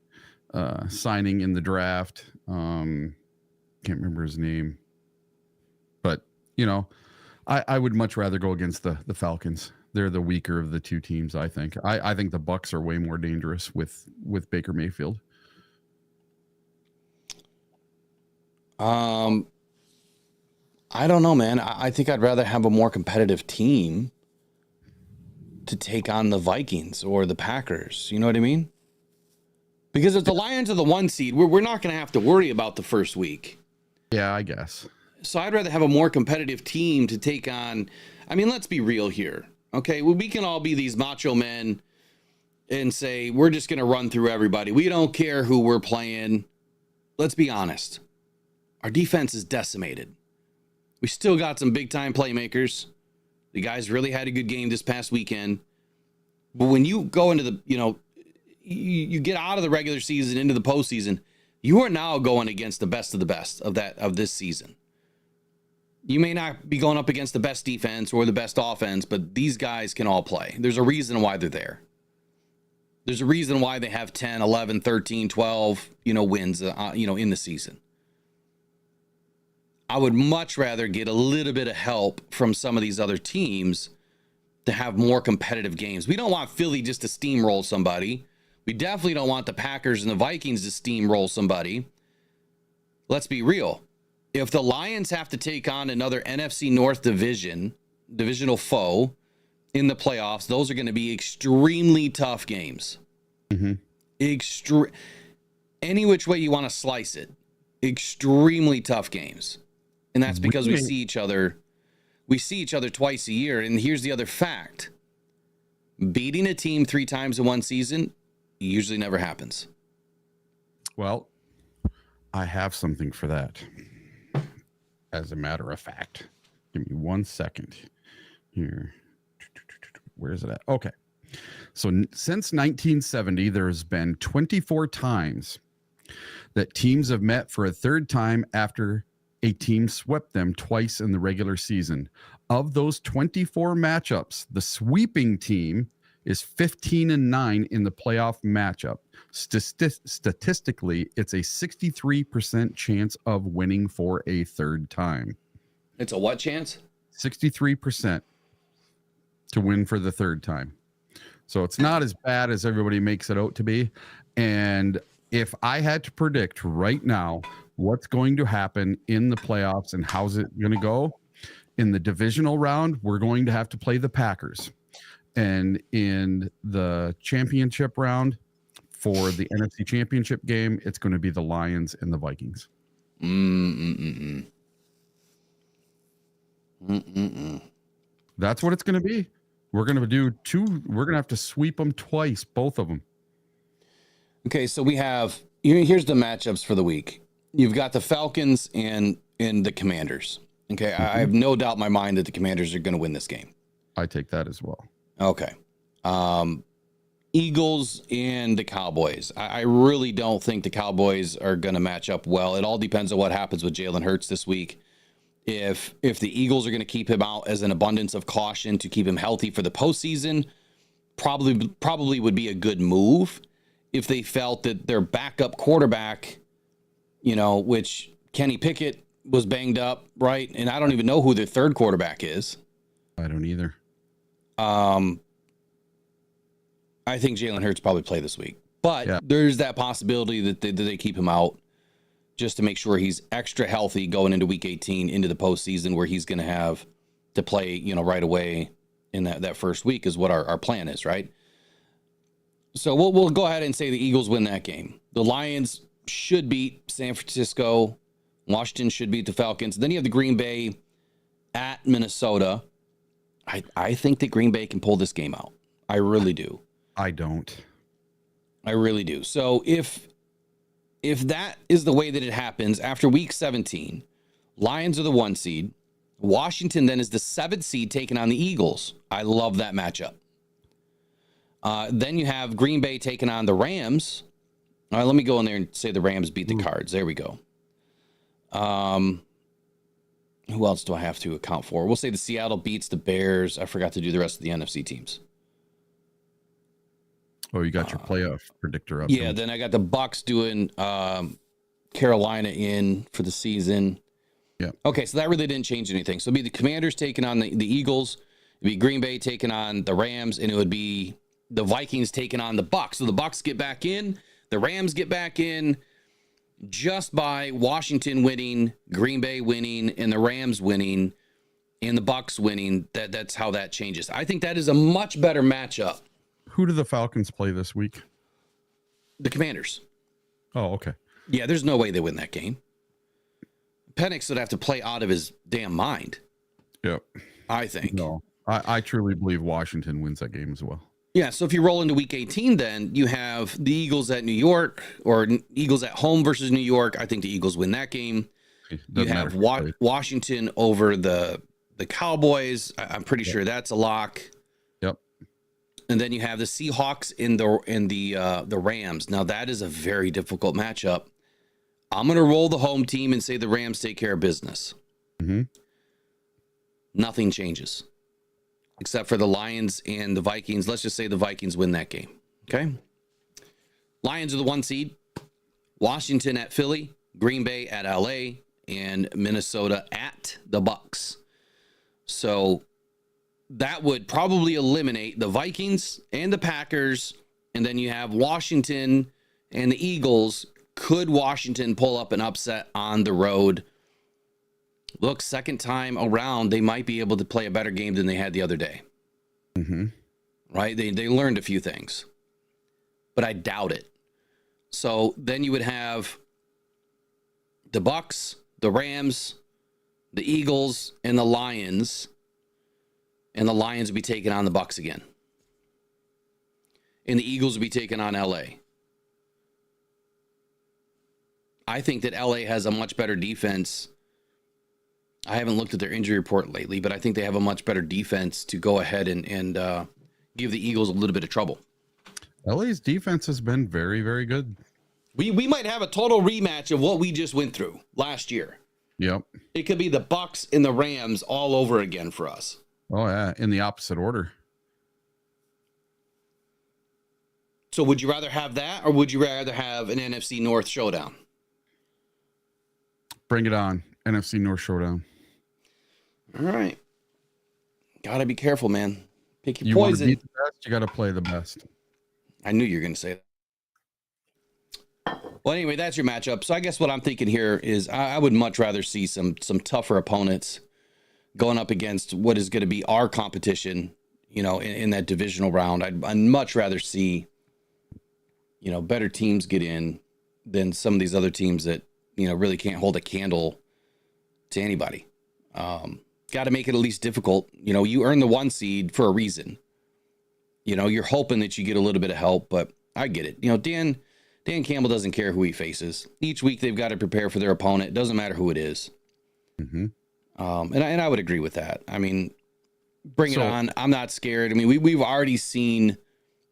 signing in the draft. Can't remember his name, but, you know, I would much rather go against the Falcons. They're the weaker of the two teams, I think. I think the Bucks are way more dangerous with Baker Mayfield. I don't know, man. I think I'd rather have a more competitive team to take on the Vikings or the Packers. You know what I mean? Because if the Lions are the 1 seed, we're not going to have to worry about the first week. Yeah, I guess. So I'd rather have a more competitive team to take on. I mean, let's be real here. Okay, well, we can all be these macho men and say, we're just going to run through everybody. We don't care who we're playing. Let's be honest. Our defense is decimated. We still got some big-time playmakers. The guys really had a good game this past weekend. But when you go into the, you know, you get out of the regular season into the postseason, you are now going against the best of this season. You may not be going up against the best defense or the best offense, but these guys can all play. There's a reason why they're there. There's a reason why they have 10, 11, 13, 12, wins, in the season. I would much rather get a little bit of help from some of these other teams to have more competitive games. We don't want Philly just to steamroll somebody. We definitely don't want the Packers and the Vikings to steamroll somebody. Let's be real. If the Lions have to take on another NFC North divisional foe in the playoffs, those are going to be extremely tough games. Mm-hmm. Any which way you want to slice it, extremely tough games. And that's because we see each other twice a year. And here's the other fact. Beating a team 3 times in one season usually never happens. Well, I have something for that. As a matter of fact, give me 1 second here. Where is it at? Okay. So since 1970, there's been 24 times that teams have met for a third time after a team swept them twice in the regular season. Of those 24 matchups, the sweeping team is 15-9 in the playoff matchup. Statistically, it's a 63% chance of winning for a third time. It's a what chance? 63% to win for the third time. So it's not as bad as everybody makes it out to be. And if I had to predict right now what's going to happen in the playoffs and how's it going to go, in the divisional round, we're going to have to play the Packers. And in the championship round for the NFC championship game, it's going to be the Lions and the Vikings. That's what it's going to be. We're going to do 2. We're going to have to sweep them twice, both of them. Okay, so we have, here's the matchups for the week. You've got the Falcons and the Commanders. Okay, mm-hmm. I have no doubt in my mind that the Commanders are going to win this game. I take that as well. Okay. Eagles and the Cowboys. I really don't think the Cowboys are going to match up well. It all depends on what happens with Jalen Hurts this week. If the Eagles are going to keep him out as an abundance of caution to keep him healthy for the postseason, probably would be a good move. If they felt that their backup quarterback, which Kenny Pickett was banged up, right? And I don't even know who their third quarterback is. I don't either. I think Jalen Hurts probably play this week, but Yeah. there's that possibility that they keep him out just to make sure he's extra healthy going into week 18 into the postseason, where he's going to have to play, you know, right away in that first week is what our plan is, right? So we'll go ahead and say the Eagles win that game. The Lions should beat San Francisco. Washington should beat the Falcons. Then you have the Green Bay at Minnesota. I think that Green Bay can pull this game out. I really do. I don't. I really do. So if that is the way that it happens after week 17, Lions are the 1 seed. Washington then is the 7th seed taking on the Eagles. I love that matchup. Then you have Green Bay taking on the Rams. All right, let me go in there and say the Rams beat the Cards. There we go. Who else do I have to account for? We'll say the Seattle beats the Bears. I forgot to do the rest of the NFC teams. Oh, you got your playoff predictor up. Yeah, then I got the Bucks doing Carolina in for the season. Yeah. Okay, so that really didn't change anything. So it'd be the Commanders taking on the Eagles. It'd be Green Bay taking on the Rams, and it would be the Vikings taking on the Bucks. So the Bucks get back in, the Rams get back in just by Washington winning, Green Bay winning, and the Rams winning, and the Bucks winning. That's how that changes. I think that is a much better matchup. Who do the Falcons play this week? The Commanders. Oh, okay. Yeah, there's no way they win that game. Penix would have to play out of his damn mind. Yep. I think. No, I truly believe Washington wins that game as well. Yeah, so if you roll into week 18, then you have the Eagles at New York, or Eagles at home versus New York. I think the Eagles win that game. You have Washington over the Cowboys. I'm pretty sure that's a lock. Yep. And then you have the Seahawks in the Rams. Now that is a very difficult matchup. I'm going to roll the home team and say the Rams take care of business. Mm-hmm. Nothing changes except for the Lions and the Vikings. Let's just say the Vikings win that game. Okay. Lions are the 1 seed. Washington at Philly, Green Bay at LA, and Minnesota at the Bucks. So that would probably eliminate the Vikings and the Packers. And then you have Washington and the Eagles. Could Washington pull up an upset on the road? Look, second time around, they might be able to play a better game than they had the other day. Mm-hmm. Right? They learned a few things, but I doubt it. So then you would have the Bucks, the Rams, the Eagles, and the Lions. And the Lions would be taking on the Bucks again. And the Eagles would be taking on LA. I think that LA has a much better defense. I haven't looked at their injury report lately, but I think they have a much better defense to go ahead and give the Eagles a little bit of trouble. LA's defense has been very, very good. We might have a total rematch of what we just went through last year. Yep. It could be the Bucks and the Rams all over again for us. Oh, yeah. In the opposite order. So would you rather have that, or would you rather have an NFC North showdown? Bring it on. NFC North showdown. All right. Gotta be careful, man. Pick your You want to poison. beat the best, you got to play the best. I knew you were going to say that. Well, anyway, that's your matchup. So I guess what I'm thinking here is I would much rather see some tougher opponents going up against what is going to be our competition, you know, in that divisional round. I'd much rather see, you know, better teams get in than some of these other teams that, you know, really can't hold a candle to anybody. Got to make it at least difficult. You know, you earn the 1 seed for a reason. You know, you're hoping that you get a little bit of help, but I get it. You know, Dan Campbell doesn't care who he faces. Each week they've got to prepare for their opponent. It doesn't matter who it is. Mm-hmm. And I would agree with that. I mean, bring it on. I'm not scared. I mean, we've already seen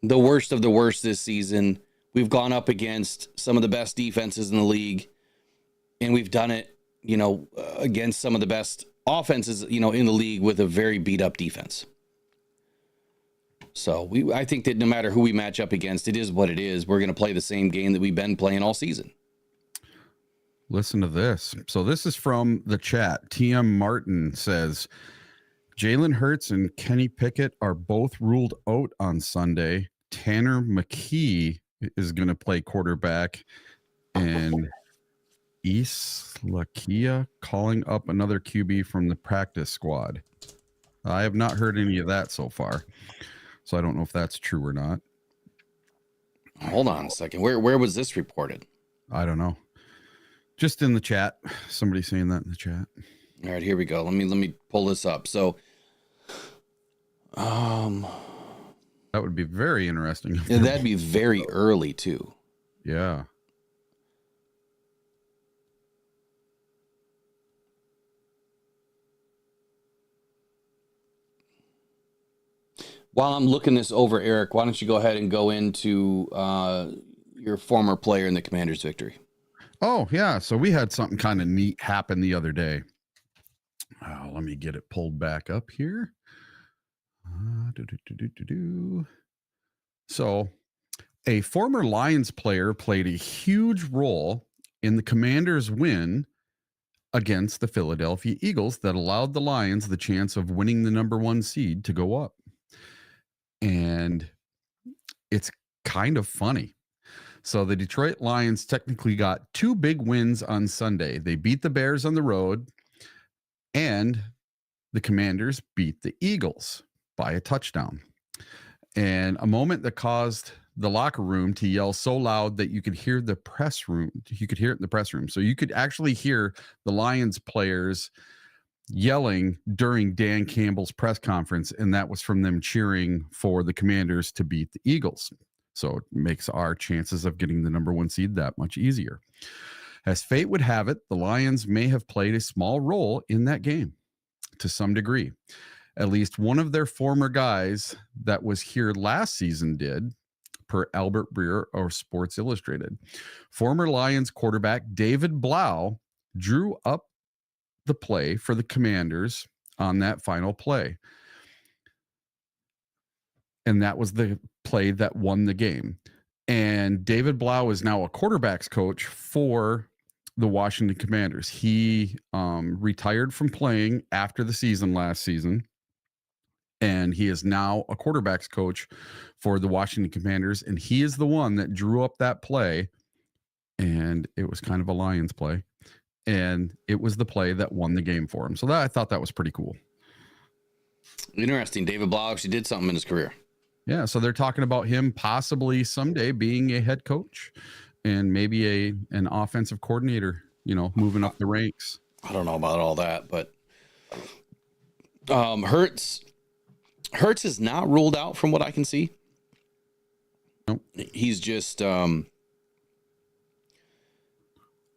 the worst of the worst this season. We've gone up against some of the best defenses in the league, and we've done it, you know, against some of the best offenses, you know, in the league with a very beat up defense. So I think that no matter who we match up against, it is what it is. We're going to play the same game that we've been playing all season. Listen to this. So this is from the chat. TM Martin says, Jalen Hurts and Kenny Pickett are both ruled out on Sunday. Tanner McKee is going to play quarterback, and East Lakia calling up another QB from the practice squad. I have not heard any of that so far, so I don't know if that's true or not. Hold on a second. Where was this reported? I don't know. Just in the chat. Somebody saying that in the chat. All right, here we go. Let me pull this up. So, that would be very interesting. yeah, that'd be very early too. Yeah. While I'm looking this over, Eric, why don't you go ahead and go into your former player in the Commanders' victory? Oh, yeah. So we had something kind of neat happen the other day. Let me get it pulled back up here. So a former Lions player played a huge role in the Commanders' win against the Philadelphia Eagles that allowed the Lions the chance of winning the number 1 seed to go up. And it's kind of funny. So the Detroit Lions technically got 2 big wins on Sunday. They beat the Bears on the road, and the Commanders beat the Eagles by a touchdown. And a moment that caused the locker room to yell so loud that you could hear the press room. You could hear it in the press room. So you could actually hear the Lions players yelling during Dan Campbell's press conference, and that was from them cheering for the Commanders to beat the Eagles. So it makes our chances of getting the number 1 seed that much easier. As fate would have it, the Lions may have played a small role in that game to some degree. At least one of their former guys that was here last season did, per Albert Breer of Sports Illustrated. Former Lions quarterback David Blau drew up the play for the Commanders on that final play. And that was the play that won the game. And David Blau is now a quarterback's coach for the Washington Commanders. He retired from playing after the season last season, and he is now a quarterback's coach for the Washington Commanders. And he is the one that drew up that play, and it was kind of a Lions play. And it was the play that won the game for him. So I thought that was pretty cool. Interesting. David Blau actually did something in his career. Yeah, so they're talking about him possibly someday being a head coach and maybe an offensive coordinator, moving up the ranks. I don't know about all that, but Hurts is not ruled out from what I can see. Nope. He's just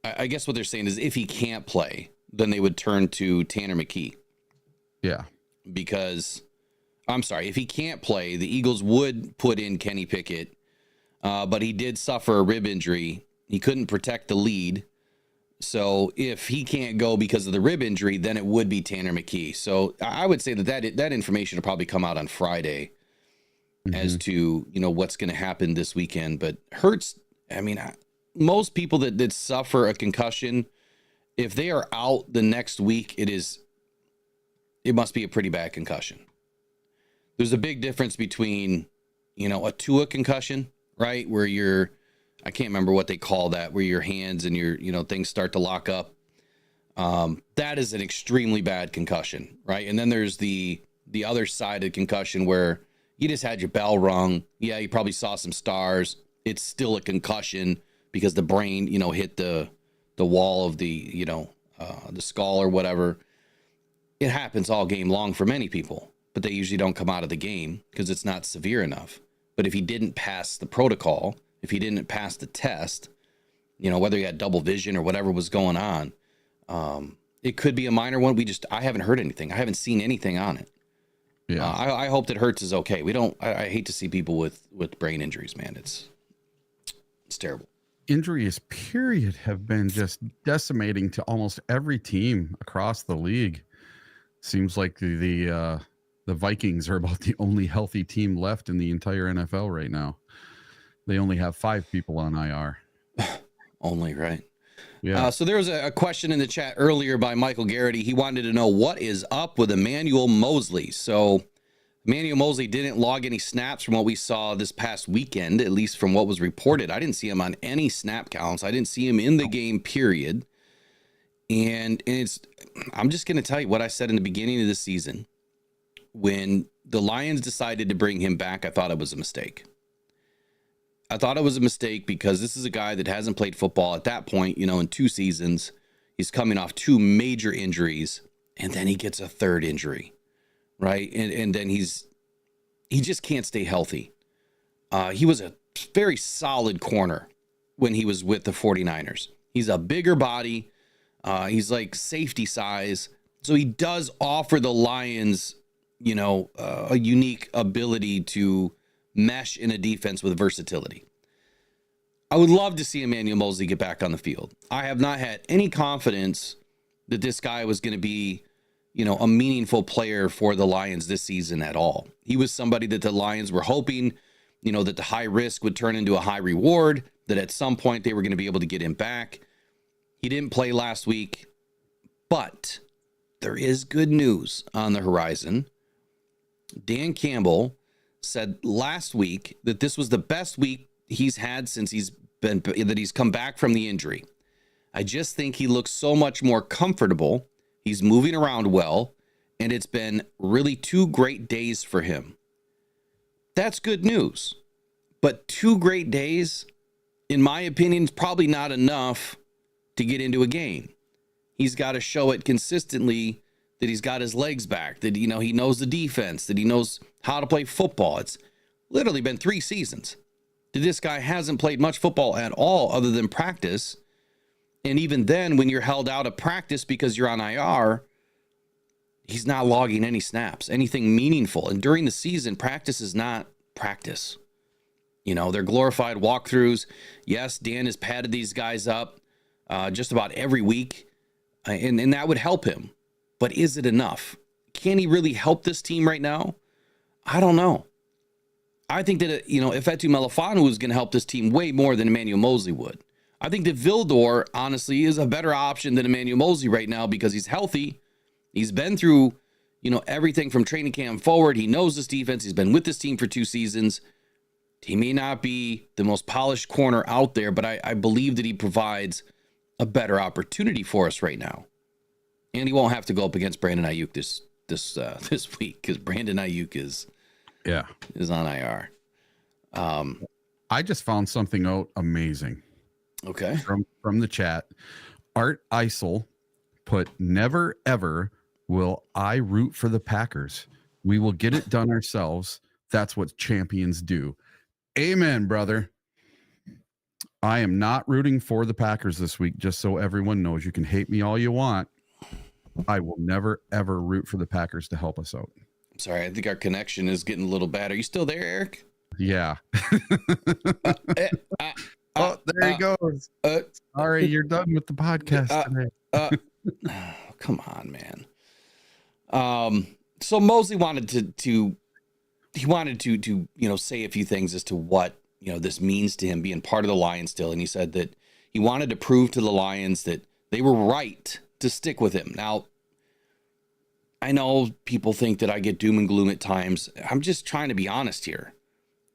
I guess what they're saying is if he can't play, then they would turn to Tanner McKee. Yeah. Because I'm sorry, if he can't play, the Eagles would put in Kenny Pickett, but he did suffer a rib injury. He couldn't protect the lead. So if he can't go because of the rib injury, then it would be Tanner McKee. So I would say that information will probably come out on Friday as to, what's going to happen this weekend. But Hurts, most people that suffer a concussion, if they are out the next week, it must be a pretty bad concussion. There's a big difference between, a Tua concussion, right? Where I can't remember what they call that, where your hands and your, things start to lock up. That is an extremely bad concussion, right? And then there's the other side of concussion where you just had your bell rung. Yeah, you probably saw some stars. It's still a concussion because the brain, hit the wall of the skull or whatever. It happens all game long for many people, but they usually don't come out of the game because it's not severe enough. But if he didn't pass the protocol, if he didn't pass the test, whether he had double vision or whatever was going on, it could be a minor one. I haven't heard anything. I haven't seen anything on it. Yeah. I hope that Hurts is okay. I hate to see people with brain injuries, man. It's terrible. Injuries, period, have been just decimating to almost every team across the league. Seems like the Vikings are about the only healthy team left in the entire NFL right now. They only have 5 people on IR. Only, right? Yeah. So there was a question in the chat earlier by Michael Garrity. He wanted to know what is up with Emmanuel Mosley. So Emmanuel Moseley didn't log any snaps from what we saw this past weekend, at least from what was reported. I didn't see him on any snap counts. I didn't see him in the game, period. And I'm just going to tell you what I said in the beginning of the season. When the Lions decided to bring him back, I thought it was a mistake. I thought it was a mistake because this is a guy that hasn't played football at that point, in 2 seasons. He's coming off 2 major injuries, and then he gets a 3rd injury, right? And then he just can't stay healthy. He was a very solid corner when he was with the 49ers. He's a bigger body. He's like safety size. So he does offer the Lions, a unique ability to mesh in a defense with versatility. I would love to see Emmanuel Moseley get back on the field. I have not had any confidence that this guy was going to be, a meaningful player for the Lions this season at all. He was somebody that the Lions were hoping, that the high risk would turn into a high reward, that at some point they were going to be able to get him back. He didn't play last week, but there is good news on the horizon. Dan Campbell said last week that this was the best week he's had since he's come back from the injury. I just think he looks so much more comfortable. He's moving around well, and it's been really 2 great days for him. That's good news. But 2 great days, in my opinion, is probably not enough to get into a game. He's got to show it consistently that he's got his legs back, that, he knows the defense, that he knows how to play football. It's literally been 3 seasons that this guy hasn't played much football at all other than practice. And even then, when you're held out of practice because you're on IR, he's not logging any snaps, anything meaningful. And during the season, practice is not practice. They're glorified walkthroughs. Yes, Dan has padded these guys up just about every week, and that would help him. But is it enough? Can he really help this team right now? I don't know. I think that, Ifeatu Melifonwu is going to help this team way more than Emmanuel Moseley would. I think that Vildor, honestly, is a better option than Emmanuel Moseley right now because he's healthy. He's been through, everything from training camp forward. He knows this defense. He's been with this team for 2 seasons. He may not be the most polished corner out there, but I believe that he provides a better opportunity for us right now. And he won't have to go up against Brandon Ayuk this week because Brandon Ayuk is on IR. I just found something out amazing. Okay. From the chat. Art Isel put, never ever will I root for the Packers. We will get it done ourselves. That's what champions do. Amen, brother. I am not rooting for the Packers this week, just so everyone knows. You can hate me all you want. I will never, ever root for the Packers to help us out. I'm sorry. I think our connection is getting a little bad. Are you still there, Eric? Yeah. Oh, there he goes. Sorry, you're done with the podcast today. Come on, man. So Moseley wanted to say a few things as to what, this means to him being part of the Lions still. And he said that he wanted to prove to the Lions that they were right to stick with him. Now, I know people think that I get doom and gloom at times. I'm just trying to be honest here.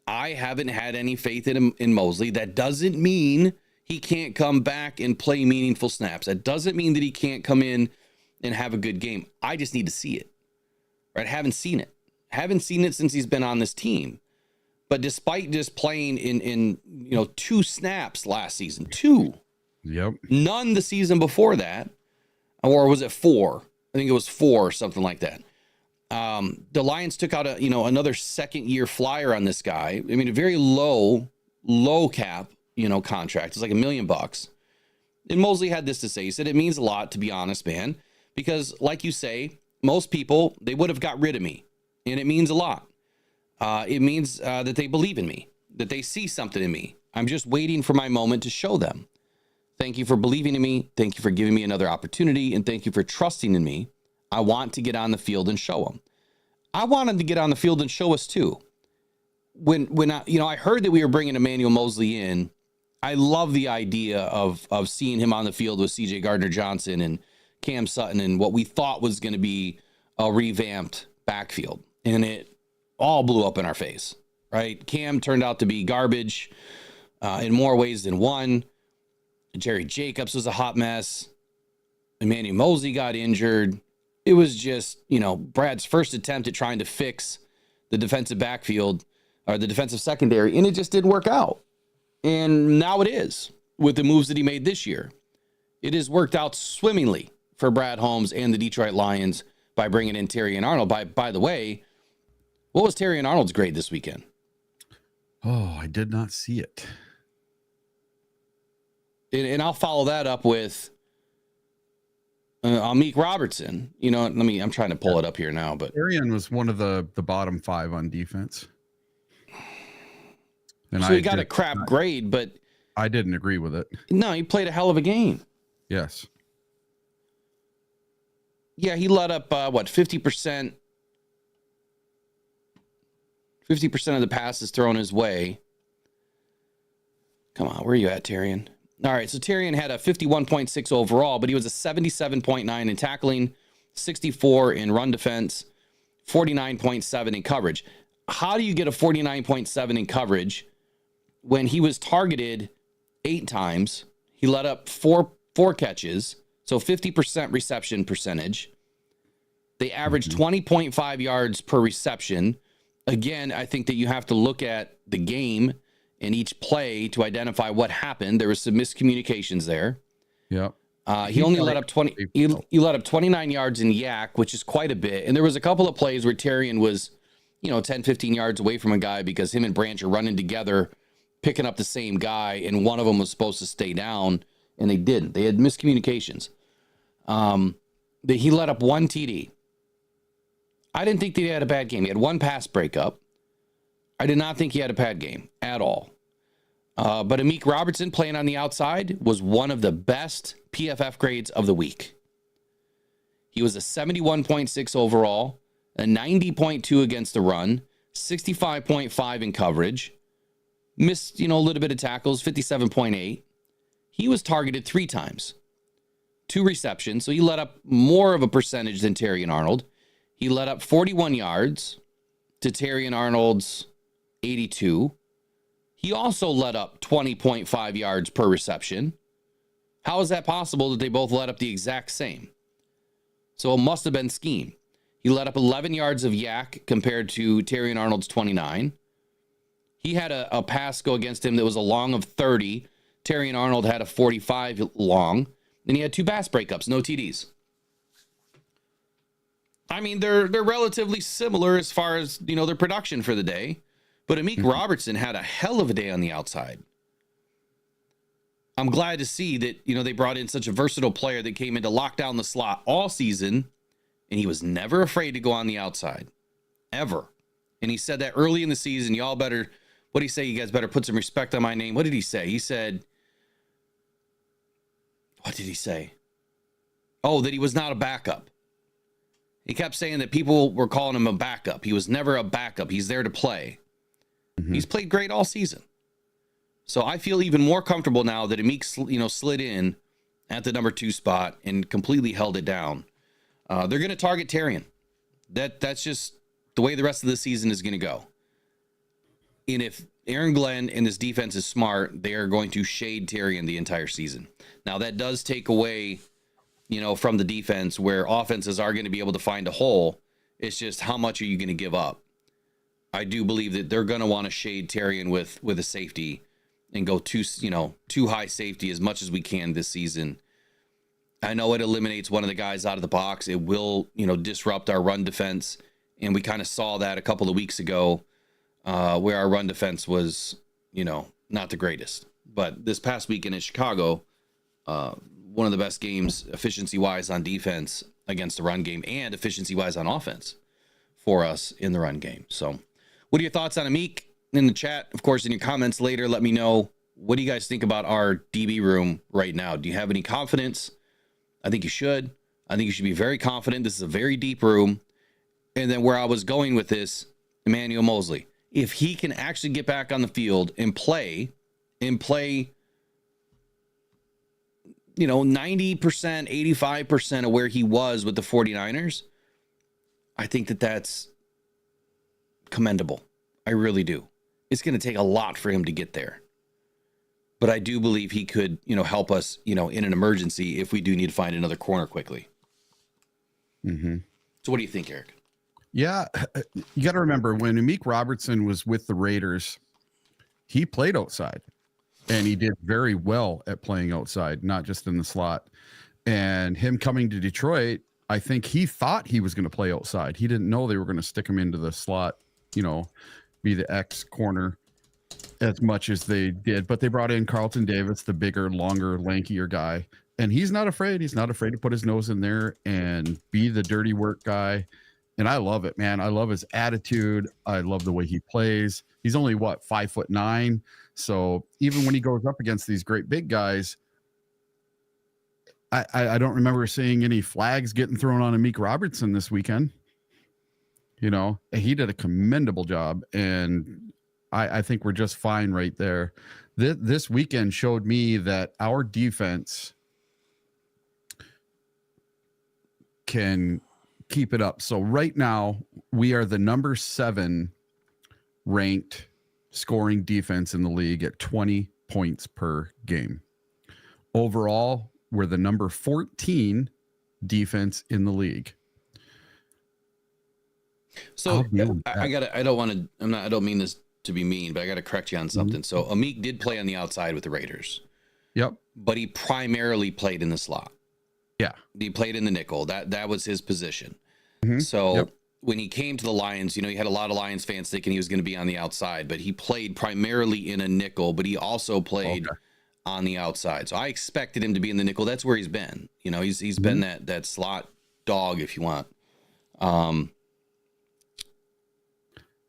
I haven't had any faith in Moseley. That doesn't mean he can't come back and play meaningful snaps. That doesn't mean that he can't come in and have a good game. I just need to see it. Right? Haven't seen it. Haven't seen it since he's been on this team. But despite just playing in 2 snaps last season, 2. Yep. None the season before that. Or was it 4? I think it was 4 or something like that. The Lions took out another 2nd-year flyer on this guy. I mean, a very low cap, contract. It's like $1 million. And Moseley had this to say. He said, it means a lot, to be honest, man, because like you say, most people, they would have got rid of me, and it means a lot. It means that they believe in me, that they see something in me. I'm just waiting for my moment to show them. Thank you for believing in me. Thank you for giving me another opportunity, and thank you for trusting in me. I want to get on the field and show them. I wanted to get on the field and show us too. When I heard that we were bringing Emmanuel Moseley in, I love the idea of seeing him on the field with C.J. Gardner-Johnson and Cam Sutton and what we thought was going to be a revamped backfield. And it all blew up in our face, right? Cam turned out to be garbage in more ways than one. Jerry Jacobs was a hot mess. Emmanuel Mosley got injured. It was just, Brad's first attempt at trying to fix the defensive backfield or the defensive secondary, and it just didn't work out. And now it is with the moves that he made this year. It has worked out swimmingly for Brad Holmes and the Detroit Lions by bringing in Terrion Arnold. By the way, what was Terrion Arnold's grade this weekend? Oh, I did not see it. And I'll follow that up with Amik Robertson. I'm trying to pull it up here now, but Arian was one of the bottom 5 on defense. And so he got a crap grade, but I didn't agree with it. No, he played a hell of a game. Yes. Yeah, he let up 50%. 50% of the passes thrown his way. Come on, where are you at, Terrion? All right, so Terrion had a 51.6 overall, but he was a 77.9 in tackling, 64 in run defense, 49.7 in coverage. How do you get a 49.7 in coverage when he was targeted 8 times? He let up four catches, so 50% reception percentage. They averaged 20.5 yards per reception. Again, I think that you have to look at the game and each play to identify what happened. There was some miscommunications there. Yep. He only let up 20. He let up 29 yards in yak, which is quite a bit. And there was a couple of plays where Terrion was, 10, 15 yards away from a guy because him and Branch are running together, picking up the same guy, and one of them was supposed to stay down, and they didn't. They had miscommunications. He let up 1 TD. I didn't think that he had a bad game. He had 1 pass breakup. I did not think he had a bad game at all. But Amik Robertson playing on the outside was one of the best PFF grades of the week. He was a 71.6 overall, a 90.2 against the run, 65.5 in coverage, missed, a little bit of tackles, 57.8. He was targeted 3 times, 2 receptions. So he let up more of a percentage than Terrion Arnold. He let up 41 yards to Terrion Arnold's 82. He also let up 20.5 yards per reception. How is that possible that they both let up the exact same? So it must have been scheme. He let up 11 yards of yak compared to Terrion Arnold's 29. He had a pass go against him that was a long of 30. Terrion Arnold had a 45 long. Then he had 2 pass breakups, no TDs. I mean, they're relatively similar as far as, their production for the day. But Amik Robertson had a hell of a day on the outside. I'm glad to see that, they brought in such a versatile player that came in to lock down the slot all season, and he was never afraid to go on the outside, ever. And he said that early in the season, y'all better, what did he say? You guys better put some respect on my name. What did he say? He said, what did he say? Oh, that he was not a backup. He kept saying that people were calling him a backup. He was never a backup. He's there to play. He's played great all season. So I feel even more comfortable now that Amik, slid in at the number 2 spot and completely held it down. They're going to target Terrion. That's just the way the rest of the season is going to go. And if Aaron Glenn and his defense is smart, they are going to shade Terrion the entire season. Now that does take away, from the defense where offenses are going to be able to find a hole. It's just how much are you going to give up? I do believe that they're going to want to shade Terrion with a safety and go too high safety as much as we can this season. I know it eliminates one of the guys out of the box. It will, disrupt our run defense. And we kind of saw that a couple of weeks ago where our run defense was, not the greatest. But this past weekend in Chicago, one of the best games efficiency-wise on defense against the run game and efficiency-wise on offense for us in the run game. So what are your thoughts on Amik? In the chat, of course, in your comments later, let me know, what do you guys think about our DB room right now? Do you have any confidence? I think you should. I think you should be very confident. This is a very deep room. And then where I was going with this, Emmanuel Mosley, if he can actually get back on the field and play, 90%, 85% of where he was with the 49ers, I think that's commendable. I really do. It's going to take a lot for him to get there. But I do believe he could, help us, in an emergency if we do need to find another corner quickly. Mm-hmm. So what do you think, Eric? Yeah, you got to remember when Amik Robertson was with the Raiders, he played outside, and he did very well at playing outside, not just in the slot. And him coming to Detroit, I think he thought he was going to play outside. He didn't know they were going to stick him into the slot, be the X corner as much as they did. But they brought in Carlton Davis, the bigger, longer, lankier guy. And he's not afraid. He's not afraid to put his nose in there and be the dirty work guy. And I love it, man. I love his attitude. I love the way he plays. He's only 5'9". So even when he goes up against these great big guys, I don't remember seeing any flags getting thrown on Amik Robertson this weekend. He did a commendable job, and I think we're just fine right there. This weekend showed me that our defense can keep it up. So right now we are the number 7 ranked scoring defense in the league at 20 points per game. Overall, we're the number 14 defense in the league. So I don't mean this to be mean, but I got to correct you on something. Mm-hmm. So Amik did play on the outside with the Raiders. Yep. But he primarily played in the slot. Yeah. He played in the nickel. That was his position. Mm-hmm. So when he came to the Lions, he had a lot of Lions fans thinking he was going to be on the outside, but he played primarily in a nickel, but he also played on the outside. So I expected him to be in the nickel. That's where he's been. He's been that slot dog, if you want.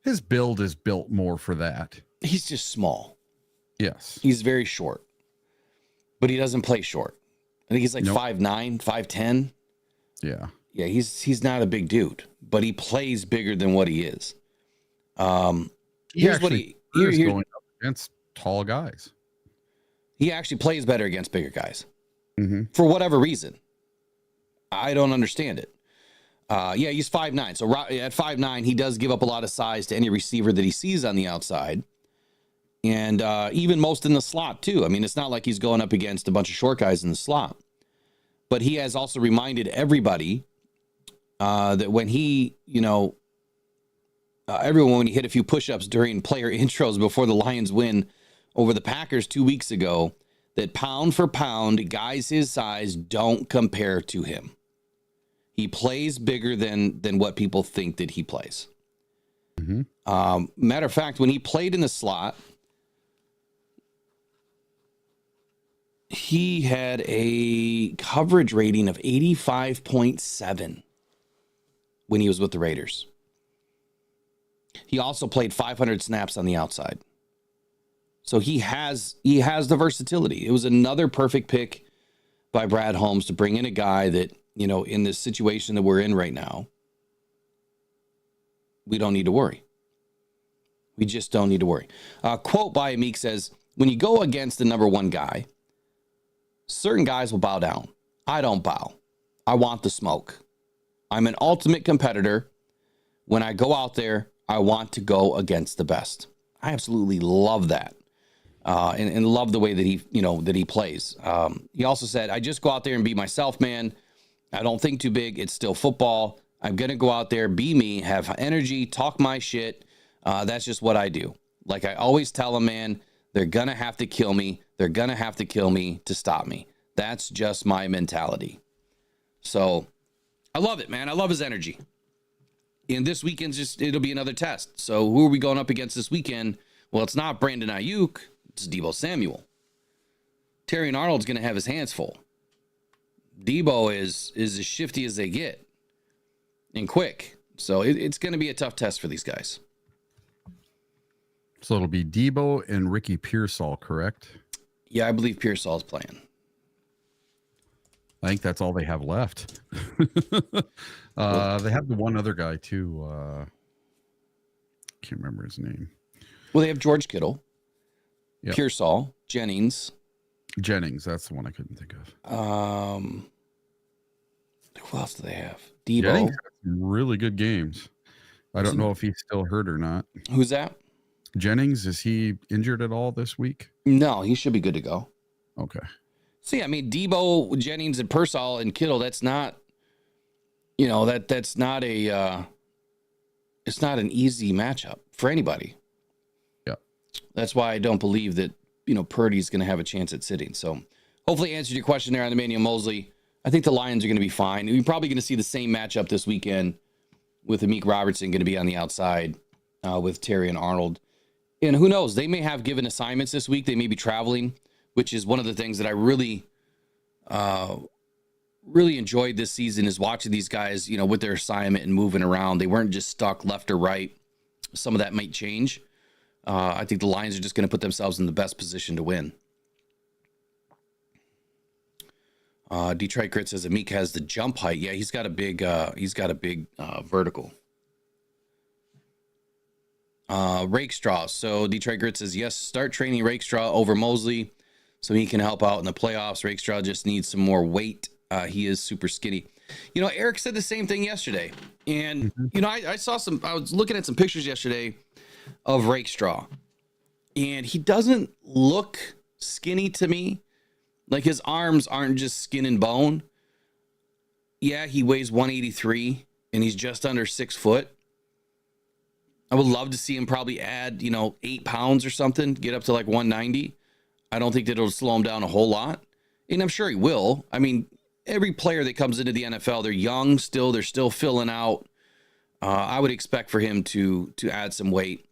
His build is built more for that. He's just small. Yes. He's very short, but he doesn't play short. I think he's like 5'9", 5'10". Yeah. Yeah, he's not a big dude, but he plays bigger than what he is. Here's what he going up against tall guys. He actually plays better against bigger guys. Mm-hmm. For whatever reason. I don't understand it. He's 5'9". So at 5'9", he does give up a lot of size to any receiver that he sees on the outside. And even most in the slot, too. I mean, it's not like he's going up against a bunch of short guys in the slot. But he has also reminded everybody that when he, everyone, when he hit a few push-ups during player intros before the Lions win over the Packers 2 weeks ago, that pound for pound, guys his size don't compare to him. He plays bigger than what people think that he plays. Mm-hmm. Matter of fact, when he played in the slot, he had a coverage rating of 85.7 when he was with the Raiders. He also played 500 snaps on the outside. So he has the versatility. It was another perfect pick by Brad Holmes to bring in a guy that, in this situation that we're in right now, we don't need to worry. We just don't need to worry. Quote by Amik says, when you go against the number 1 guy, certain guys will bow down. I don't bow. I want the smoke. I'm an ultimate competitor. When I go out there, I want to go against the best. I absolutely love that. And love the way that he plays. He also said, I just go out there and be myself, man. I don't think too big. It's still football. I'm going to go out there, be me, have energy, talk my shit. That's just what I do. Like I always tell them, man, they're going to have to kill me. They're going to have to kill me to stop me. That's just my mentality. So I love it, man. I love his energy. And this weekend's it'll be another test. So who are we going up against this weekend? Well, it's not Brandon Ayuk. It's Deebo Samuel. Terry Arnold's going to have his hands full. Deebo is as shifty as they get and quick. So it's going to be a tough test for these guys. So it'll be Deebo and Ricky Pearsall, correct? Yeah, I believe Pearsall's playing. I think that's all they have left. They have the one other guy too. Can't remember his name. Well, they have George Kittle, yep. Pearsall, Jennings. That's the one I couldn't think of. Who else do they have? Deebo. Jennings had some really good games. I don't know if he's still hurt or not. Who's that? Jennings, is he injured at all this week? No, he should be good to go. Okay. See, I mean, Debo, Jennings, and Pearsall and Kittle, that's not, that's not it's not an easy matchup for anybody. Yeah. That's why I don't believe that, Purdy's going to have a chance at sitting. So hopefully answered your question there on Emmanuel Mosley. I think the Lions are going to be fine. You're probably going to see the same matchup this weekend with Amik Robertson going to be on the outside with Terry and Arnold. And who knows? They may have given assignments this week. They may be traveling, which is one of the things that I really enjoyed this season is watching these guys, with their assignment and moving around. They weren't just stuck left or right. Some of that might change. I think the Lions are just going to put themselves in the best position to win. Detroit Grit says Amik has the jump height. Yeah, he's got a big vertical. Rakestraw. So Detroit Grit says, yes, start training Rakestraw over Mosley so he can help out in the playoffs. Rakestraw just needs some more weight. He is super skinny. Eric said the same thing yesterday. And, I was looking at some pictures yesterday of Rakestraw. And he doesn't look skinny to me. Like his arms aren't just skin and bone. Yeah, he weighs 183 and he's just under 6 foot. I would love to see him probably add, 8 pounds or something, get up to like 190. I don't think that it'll slow him down a whole lot. And I'm sure he will. I mean, every player that comes into the NFL, they're young still. They're still filling out. I would expect for him to add some weight.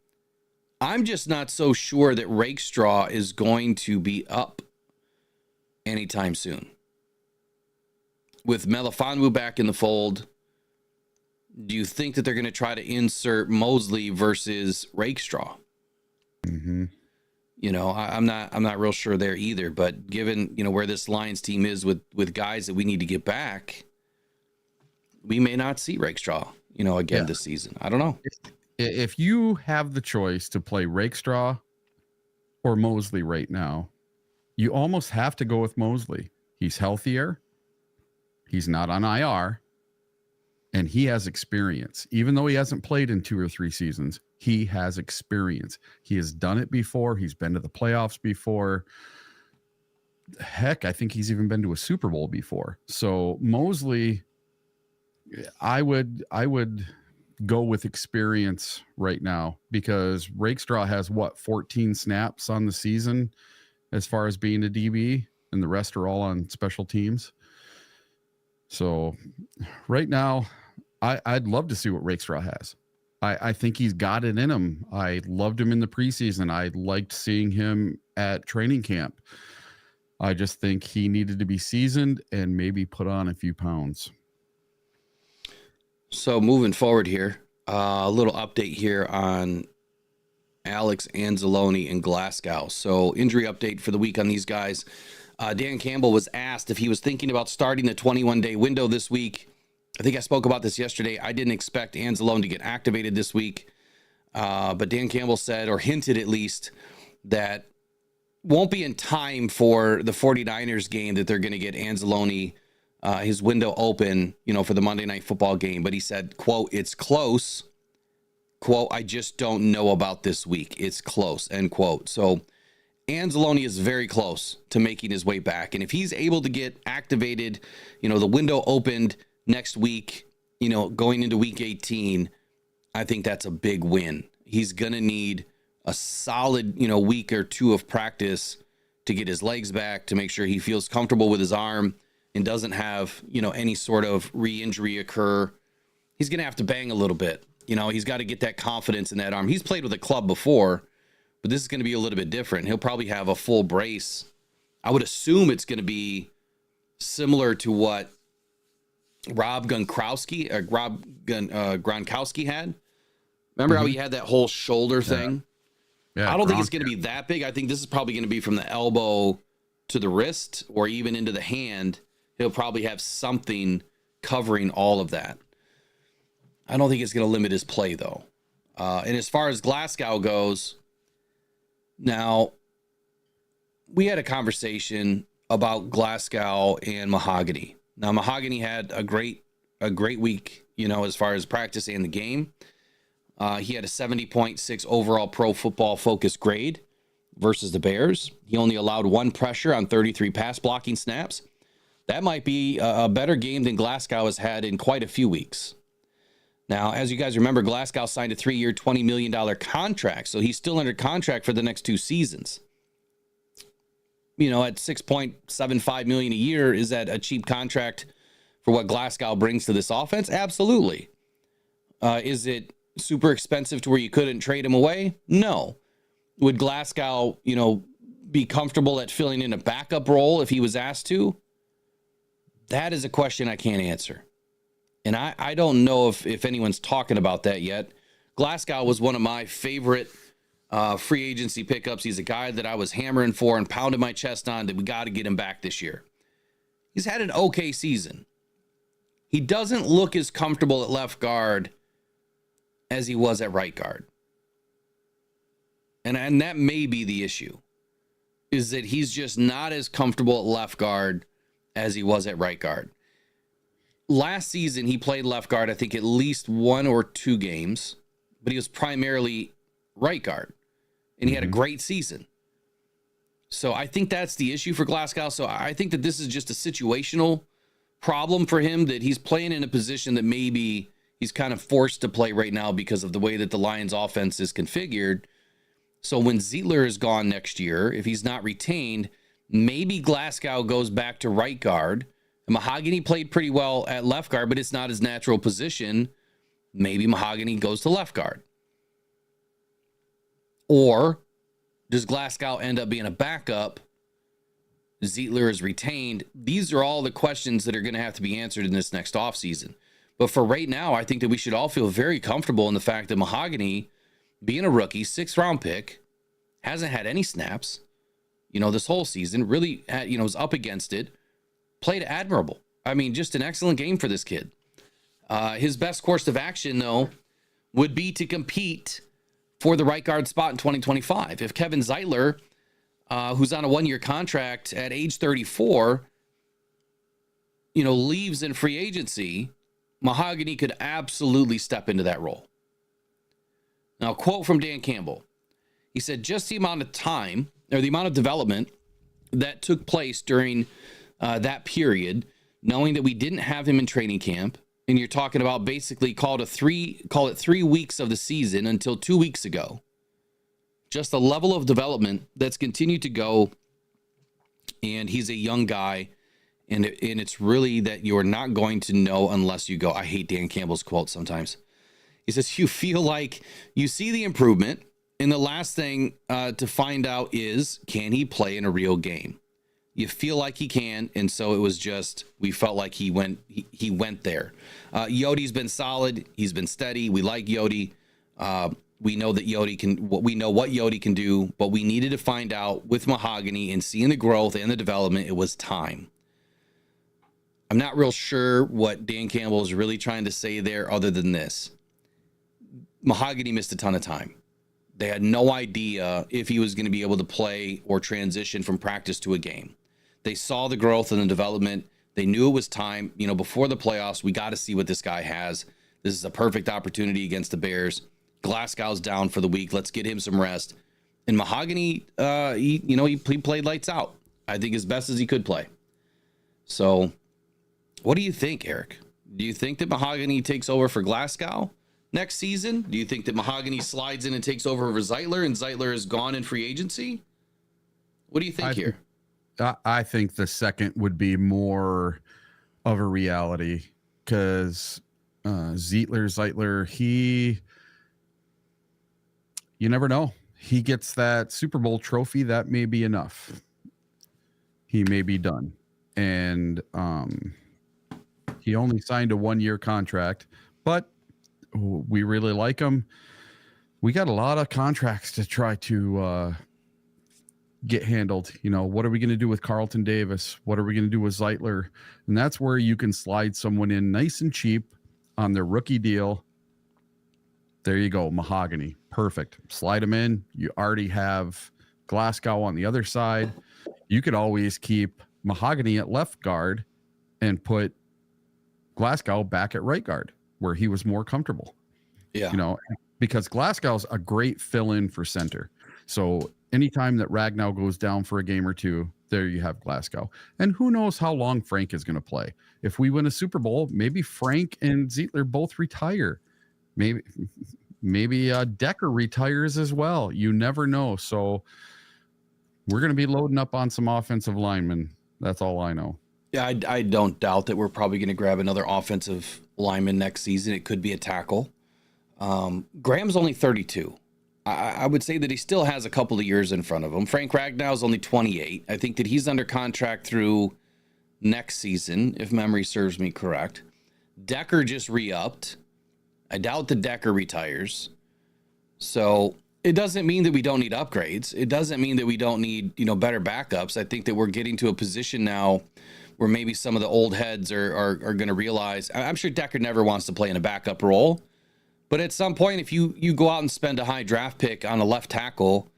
I'm just not so sure that Rakestraw is going to be up anytime soon. With Melifonwu back in the fold, do you think that they're going to try to insert Mosley versus Rakestraw? Mm-hmm. I'm not real sure there either. But given where this Lions team is with guys that we need to get back, we may not see Rakestraw again this season. I don't know. If you have the choice to play Rakestraw or Mosley right now, you almost have to go with Mosley. He's healthier. He's not on IR. And he has experience. Even though he hasn't played in 2 or 3 seasons, he has experience. He has done it before. He's been to the playoffs before. Heck, I think he's even been to a Super Bowl before. So Mosley, I would go with experience right now because Rakestraw has 14 snaps on the season as far as being a DB, and the rest are all on special teams. So right now, I'd love to see what Rakestraw has. I think he's got it in him. I loved him in the preseason. I liked seeing him at training camp. I just think he needed to be seasoned and maybe put on a few pounds. So moving forward here, a little update here on Alex Anzalone and Glasgow. So injury update for the week on these guys. Dan Campbell was asked if he was thinking about starting the 21-day window this week. I think I spoke about this yesterday. I didn't expect Anzalone to get activated this week. But Dan Campbell said, or hinted at least, that won't be in time for the 49ers game that they're going to get Anzalone his window open, for the Monday Night Football game. But he said, quote, it's close. Quote, I just don't know about this week. It's close, end quote. So Anzalone is very close to making his way back. And if he's able to get activated, the window opened next week, going into week 18, I think that's a big win. He's going to need a solid, week or two of practice to get his legs back, to make sure he feels comfortable with his arm and doesn't have, any sort of re-injury occur. He's going to have to bang a little bit. He's got to get that confidence in that arm. He's played with a club before, but this is going to be a little bit different. He'll probably have a full brace. I would assume it's going to be similar to what Rob Gronkowski had. Remember how he had that whole shoulder thing? Yeah, I don't think it's going to be that big. I think this is probably going to be from the elbow to the wrist or even into the hand. He'll probably have something covering all of that. I don't think it's going to limit his play, though. And as far as Glasgow goes, now, we had a conversation about Glasgow and Mahogany. Now, Mahogany had a great week, as far as practice and the game. He had a 70.6 overall Pro Football Focus grade versus the Bears. He only allowed 1 pressure on 33 pass blocking snaps. That might be a better game than Glasgow has had in quite a few weeks. Now, as you guys remember, Glasgow signed a 3-year, $20 million contract, so he's still under contract for the next 2 seasons. You know, at $6.75 million a year, is that a cheap contract for what Glasgow brings to this offense? Absolutely. Is it super expensive to where you couldn't trade him away? No. Would Glasgow, be comfortable at filling in a backup role if he was asked to? That is a question I can't answer. And I don't know if anyone's talking about that yet. Glasgow was one of my favorite free agency pickups. He's a guy that I was hammering for and pounding my chest on that we got to get him back this year. He's had an okay season. He doesn't look as comfortable at left guard as he was at right guard. And that may be the issue, is that he's just not as comfortable at left guard as he was at right guard. Last season, he played left guard, I think, at least 1 or 2 games, but he was primarily right guard, and he had a great season. So I think that's the issue for Glasgow. So I think that this is just a situational problem for him, that he's playing in a position that maybe he's kind of forced to play right now because of the way that the Lions offense is configured. So when Zeitler is gone next year, if he's not retained, maybe Glasgow goes back to right guard. Mahogany played pretty well at left guard, but it's not his natural position. Maybe Mahogany goes to left guard. Or does Glasgow end up being a backup? Zeitler is retained. These are all the questions that are going to have to be answered in this next offseason. But for right now, I think that we should all feel very comfortable in the fact that Mahogany, being a rookie, 6th round pick, hasn't had any snaps, this whole season, really, was up against it. Played admirable. I mean, just an excellent game for this kid. His best course of action, though, would be to compete for the right guard spot in 2025. If Kevin Zeitler, who's on a 1-year contract at age 34, leaves in free agency, Mahogany could absolutely step into that role. Now, a quote from Dan Campbell. He said, just the amount of time, or the amount of development that took place during that period, knowing that we didn't have him in training camp, and you're talking about basically call it 3 weeks of the season until 2 weeks ago. Just the level of development that's continued to go, and he's a young guy, and it's really that you're not going to know unless you go. I hate Dan Campbell's quote sometimes. He says, you feel like you see the improvement, and the last thing to find out is, can he play in a real game? You feel like he can, and so it was just, we felt like he went there. Yode's been solid. He's been steady. We like Yode. We know that we know what Yode can do, but we needed to find out with Mahogany and seeing the growth and the development. It was time. I'm not real sure what Dan Campbell is really trying to say there other than this. Mahogany missed a ton of time. They had no idea if he was going to be able to play or transition from practice to a game. They saw the growth and the development. They knew it was time. Before the playoffs, we got to see what this guy has. This is a perfect opportunity against the Bears. Glasgow's down for the week. Let's get him some rest. And Mahogany, he played lights out. I think as best as he could play. So what do you think, Eric? Do you think that Mahogany takes over for Glasgow next season? Do you think that Mahogany slides in and takes over for Zeitler, and Zeitler is gone in free agency? What do you think here? I think the second would be more of a reality, because Zeitler, you never know. He gets that Super Bowl trophy, that may be enough. He may be done. And he only signed a 1-year contract, but we really like him. We got a lot of contracts to try to get handled. What are we going to do with Carlton Davis? What are we going to do with Zeitler? And that's where you can slide someone in nice and cheap on their rookie deal. There you go. Mahogany. Perfect. Slide him in. You already have Glasgow on the other side. You could always keep Mahogany at left guard and put Glasgow back at right guard where he was more comfortable. Yeah. because Glasgow's a great fill-in for center. So anytime that Ragnow goes down for a game or two, there you have Glasgow. And who knows how long Frank is going to play. If we win a Super Bowl, maybe Frank and Zietler both retire. Maybe Decker retires as well. You never know. So we're going to be loading up on some offensive linemen. That's all I know. Yeah, I don't doubt that we're probably going to grab another offensive lineman next season. It could be a tackle. Graham's only 32. I would say that he still has a couple of years in front of him. Frank Ragnow is only 28. I think that he's under contract through next season, if memory serves me correct. Decker just re-upped. I doubt that Decker retires. So it doesn't mean that we don't need upgrades. It doesn't mean that we don't need, better backups. I think that we're getting to a position now where maybe some of the old heads are going to realize. I'm sure Decker never wants to play in a backup role. But at some point, if you go out and spend a high draft pick on a left tackle,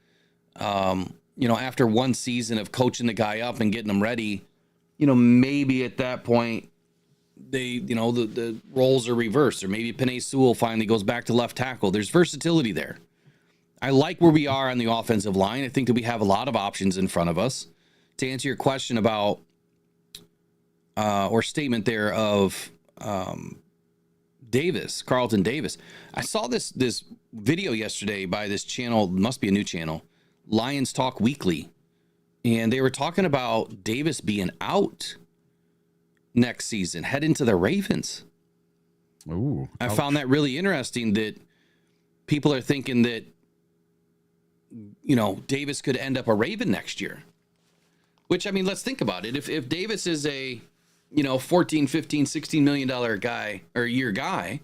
after one season of coaching the guy up and getting him ready, maybe at that point, the roles are reversed, or maybe Penei Sewell finally goes back to left tackle. There's versatility there. I like where we are on the offensive line. I think that we have a lot of options in front of us. To answer your question about, or statement there of Carlton Davis, I saw this video yesterday by this channel, must be a new channel, Lions Talk Weekly, and they were talking about Davis being out next season, head into the Ravens. Ooh, I found that really interesting, that people are thinking that, Davis could end up a Raven next year. Which, I mean, let's think about it. If Davis is a, 14, 15, $16 million guy or a year guy,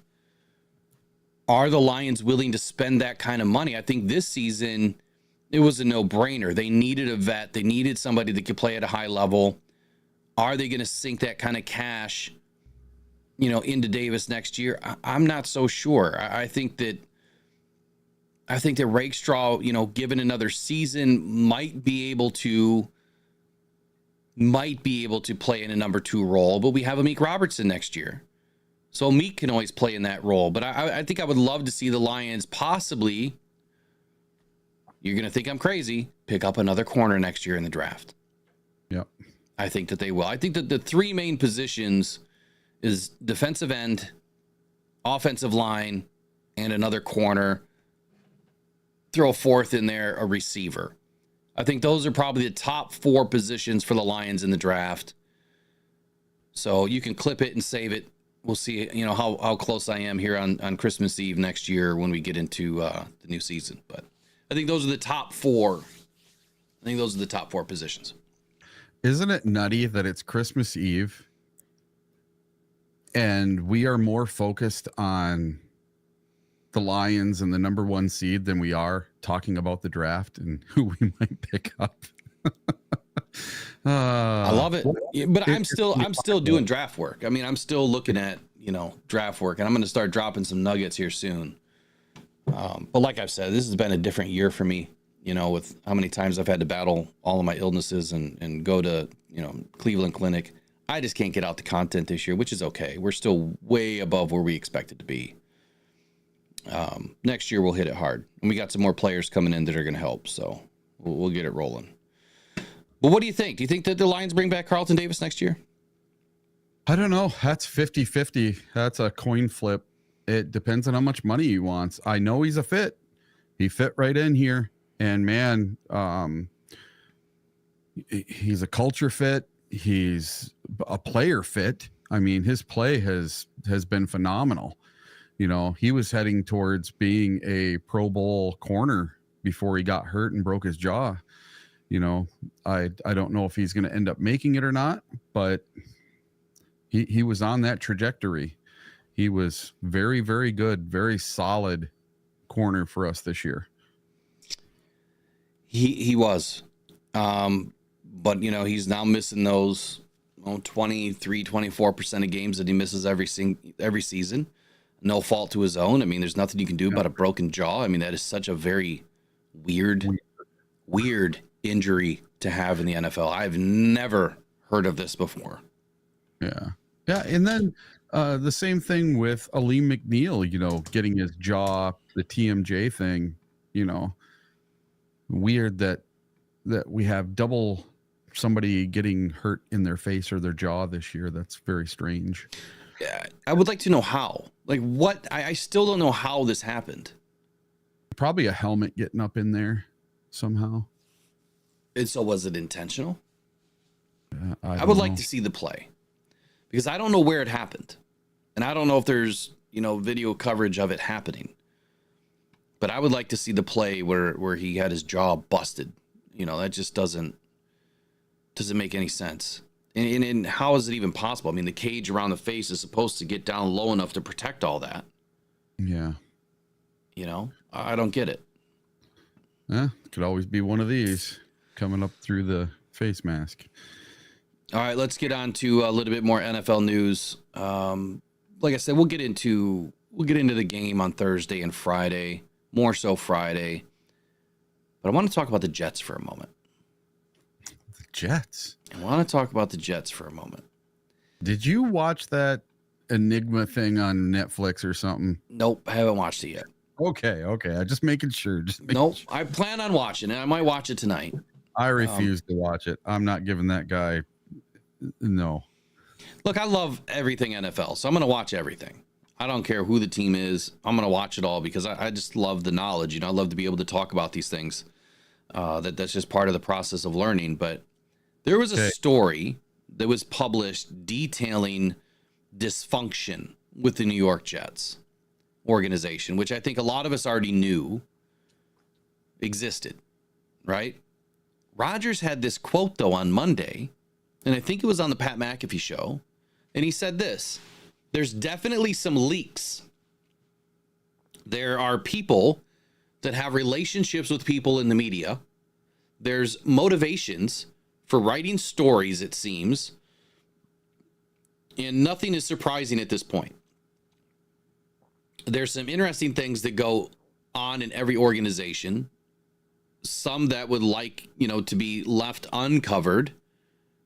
are the Lions willing to spend that kind of money? I think this season it was a no-brainer. They needed a vet. They needed somebody that could play at a high level. Are they going to sink that kind of cash, into Davis next year? I'm not so sure. I think that Rakestraw, given another season, might be able to play in a number 2 role, but we have Amik Robertson next year. So Amik can always play in that role. But I think I would love to see the Lions possibly, you're going to think I'm crazy, pick up another corner next year in the draft. Yep. I think that they will. I think that the 3 main positions is defensive end, offensive line, and another corner. Throw a 4th in there, a receiver. I think those are probably the top 4 positions for the Lions in the draft. So you can clip it and save it. We'll see, how close I am here on Christmas Eve next year when we get into the new season. But I think those are the top 4. I think those are the top 4 positions. Isn't it nutty that it's Christmas Eve and we are more focused on the Lions and the number 1 seed than we are talking about the draft and who we might pick up? I love it, but I'm still doing draft work. I mean, I'm still looking at, draft work, and I'm going to start dropping some nuggets here soon. But like I've said, this has been a different year for me, with how many times I've had to battle all of my illnesses and go to, Cleveland Clinic. I just can't get out the content this year, which is okay. We're still way above where we expected to be. Next year we'll hit it hard, and we got some more players coming in that are going to help. So we'll get it rolling. But what do you think? Do you think that the Lions bring back Carlton Davis next year? I don't know. That's 50-50. That's a coin flip. It depends on how much money he wants. I know he's a fit. He fit right in here. And man, he's a culture fit. He's a player fit. I mean, his play has been phenomenal. He was heading towards being a Pro Bowl corner before he got hurt and broke his jaw. I don't know if he's going to end up making it or not, but he was on that trajectory. He was very, very good, very solid corner for us this year. He was. But he's now missing those 23-24% of games that he misses every season. No fault to his own. I mean, there's nothing you can do about a broken jaw. I mean, that is such a very weird injury to have in the NFL. I've never heard of this before. Yeah. And then The same thing with Ali McNeil, getting his jaw, the TMJ thing, weird that we have double somebody getting hurt in their face or their jaw this year. That's very strange. Yeah, I would like to know how. Like what? I still don't know how this happened. Probably a helmet getting up in there somehow. And so was it intentional? I would like to see the play because I don't know where it happened. And I don't know if there's, video coverage of it happening. But I would like to see the play where he had his jaw busted. That just doesn't make any sense. And how is it even possible? I mean, the cage around the face is supposed to get down low enough to protect all that. Yeah. I don't get it. Yeah, could always be one of these coming up through the face mask. All right, let's get on to a little bit more NFL news. Like I said, we'll get into the game on Thursday and Friday, more so Friday. But I want to talk about the Jets for a moment. The Jets? I want to talk about the Jets for a moment. Did you watch that Enigma thing on Netflix or something? Nope, I haven't watched it yet. Okay. I'm just making sure. Nope, sure. I plan on watching it. I might watch it tonight. I refuse to watch it. I'm not giving that guy. No. Look, I love everything NFL, so I'm going to watch everything. I don't care who the team is. I'm going to watch it all because I just love the knowledge. I love to be able to talk about these things. That's just part of the process of learning. But there was a story that was published detailing dysfunction with the New York Jets organization, which I think a lot of us already knew existed, right? Rodgers had this quote, though, on Monday, and I think it was on the Pat McAfee show, and he said this: there's definitely some leaks. There are people that have relationships with people in the media. There's motivations for writing stories, it seems, and nothing is surprising at this point. There's some interesting things that go on in every organization. Some that would like, to be left uncovered.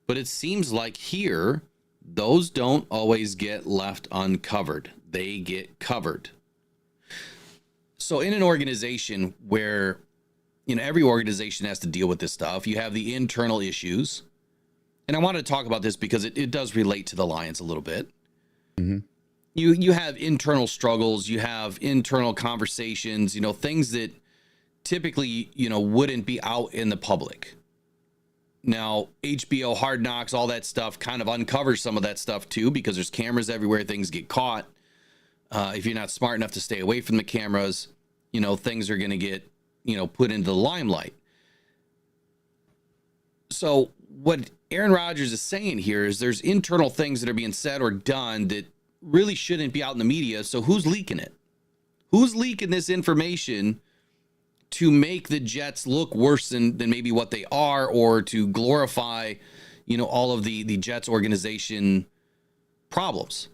But it seems like here, those don't always get left uncovered. They get covered. So in an organization where, every organization has to deal with this stuff, you have the internal issues. And I want to talk about this because it does relate to the Lions a little bit. Mm-hmm. You have internal struggles, you have internal conversations, things that typically, wouldn't be out in the public. Now, HBO, Hard Knocks, all that stuff kind of uncovers some of that stuff too, because there's cameras everywhere, things get caught. If you're not smart enough to stay away from the cameras, things are going to get, put into the limelight. So what Aaron Rodgers is saying here is there's internal things that are being said or done that really shouldn't be out in the media. So who's leaking it? Who's leaking this information to make the Jets look worse than maybe what they are, or to glorify, all of the Jets organization problems?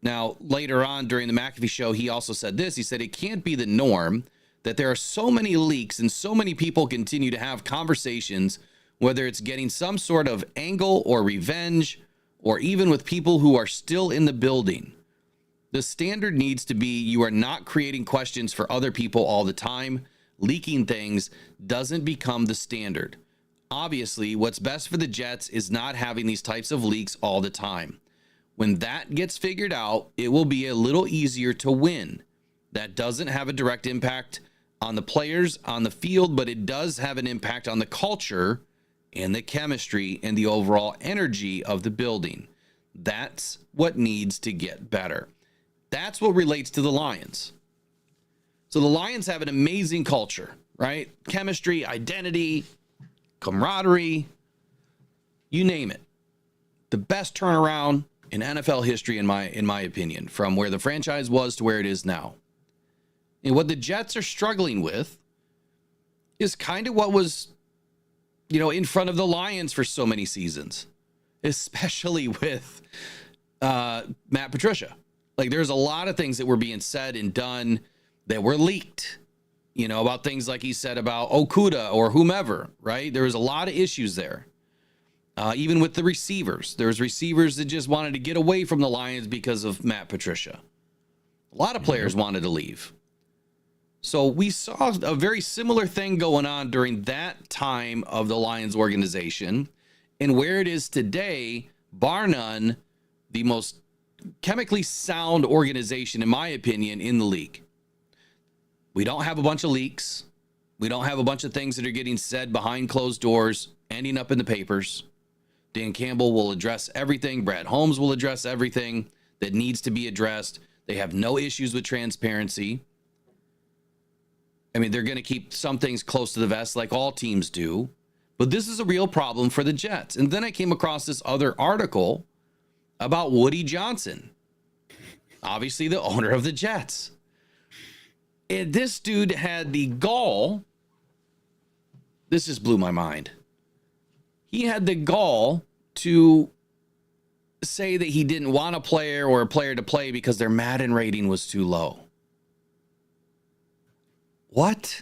Now, later on during the McAfee show, he also said this. He said, it can't be the norm that there are so many leaks and so many people continue to have conversations, whether it's getting some sort of angle or revenge, or even with people who are still in the building. The standard needs to be you are not creating questions for other people all the time. Leaking things doesn't become the standard. Obviously, what's best for the Jets is not having these types of leaks all the time. When that gets figured out, it will be a little easier to win. That doesn't have a direct impact on the players on the field, but it does have an impact on the culture and the chemistry and the overall energy of the building. That's what needs to get better. That's what relates to the Lions. So the Lions have an amazing culture, right? Chemistry, identity, camaraderie, you name it. The best turnaround in NFL history, in my opinion, from where the franchise was to where it is now. And what the Jets are struggling with is kind of what was, in front of the Lions for so many seasons, especially with Matt Patricia. Like, there's a lot of things that were being said and done that were leaked, about things like he said about Okuda or whomever, right? There was a lot of issues there. Even with the receivers, there's receivers that just wanted to get away from the Lions because of Matt Patricia. A lot of players wanted to leave. So we saw a very similar thing going on during that time of the Lions organization, and where it is today, bar none, the most chemically sound organization, in my opinion, in the league. We don't have a bunch of leaks. We don't have a bunch of things that are getting said behind closed doors, ending up in the papers. Dan Campbell will address everything. Brad Holmes will address everything that needs to be addressed. They have no issues with transparency. I mean, they're going to keep some things close to the vest like all teams do. But this is a real problem for the Jets. And then I came across this other article about Woody Johnson, obviously the owner of the Jets. And this dude had the gall. This just blew my mind. He had the gall to say that he didn't want a player or a player to play because their Madden rating was too low. What?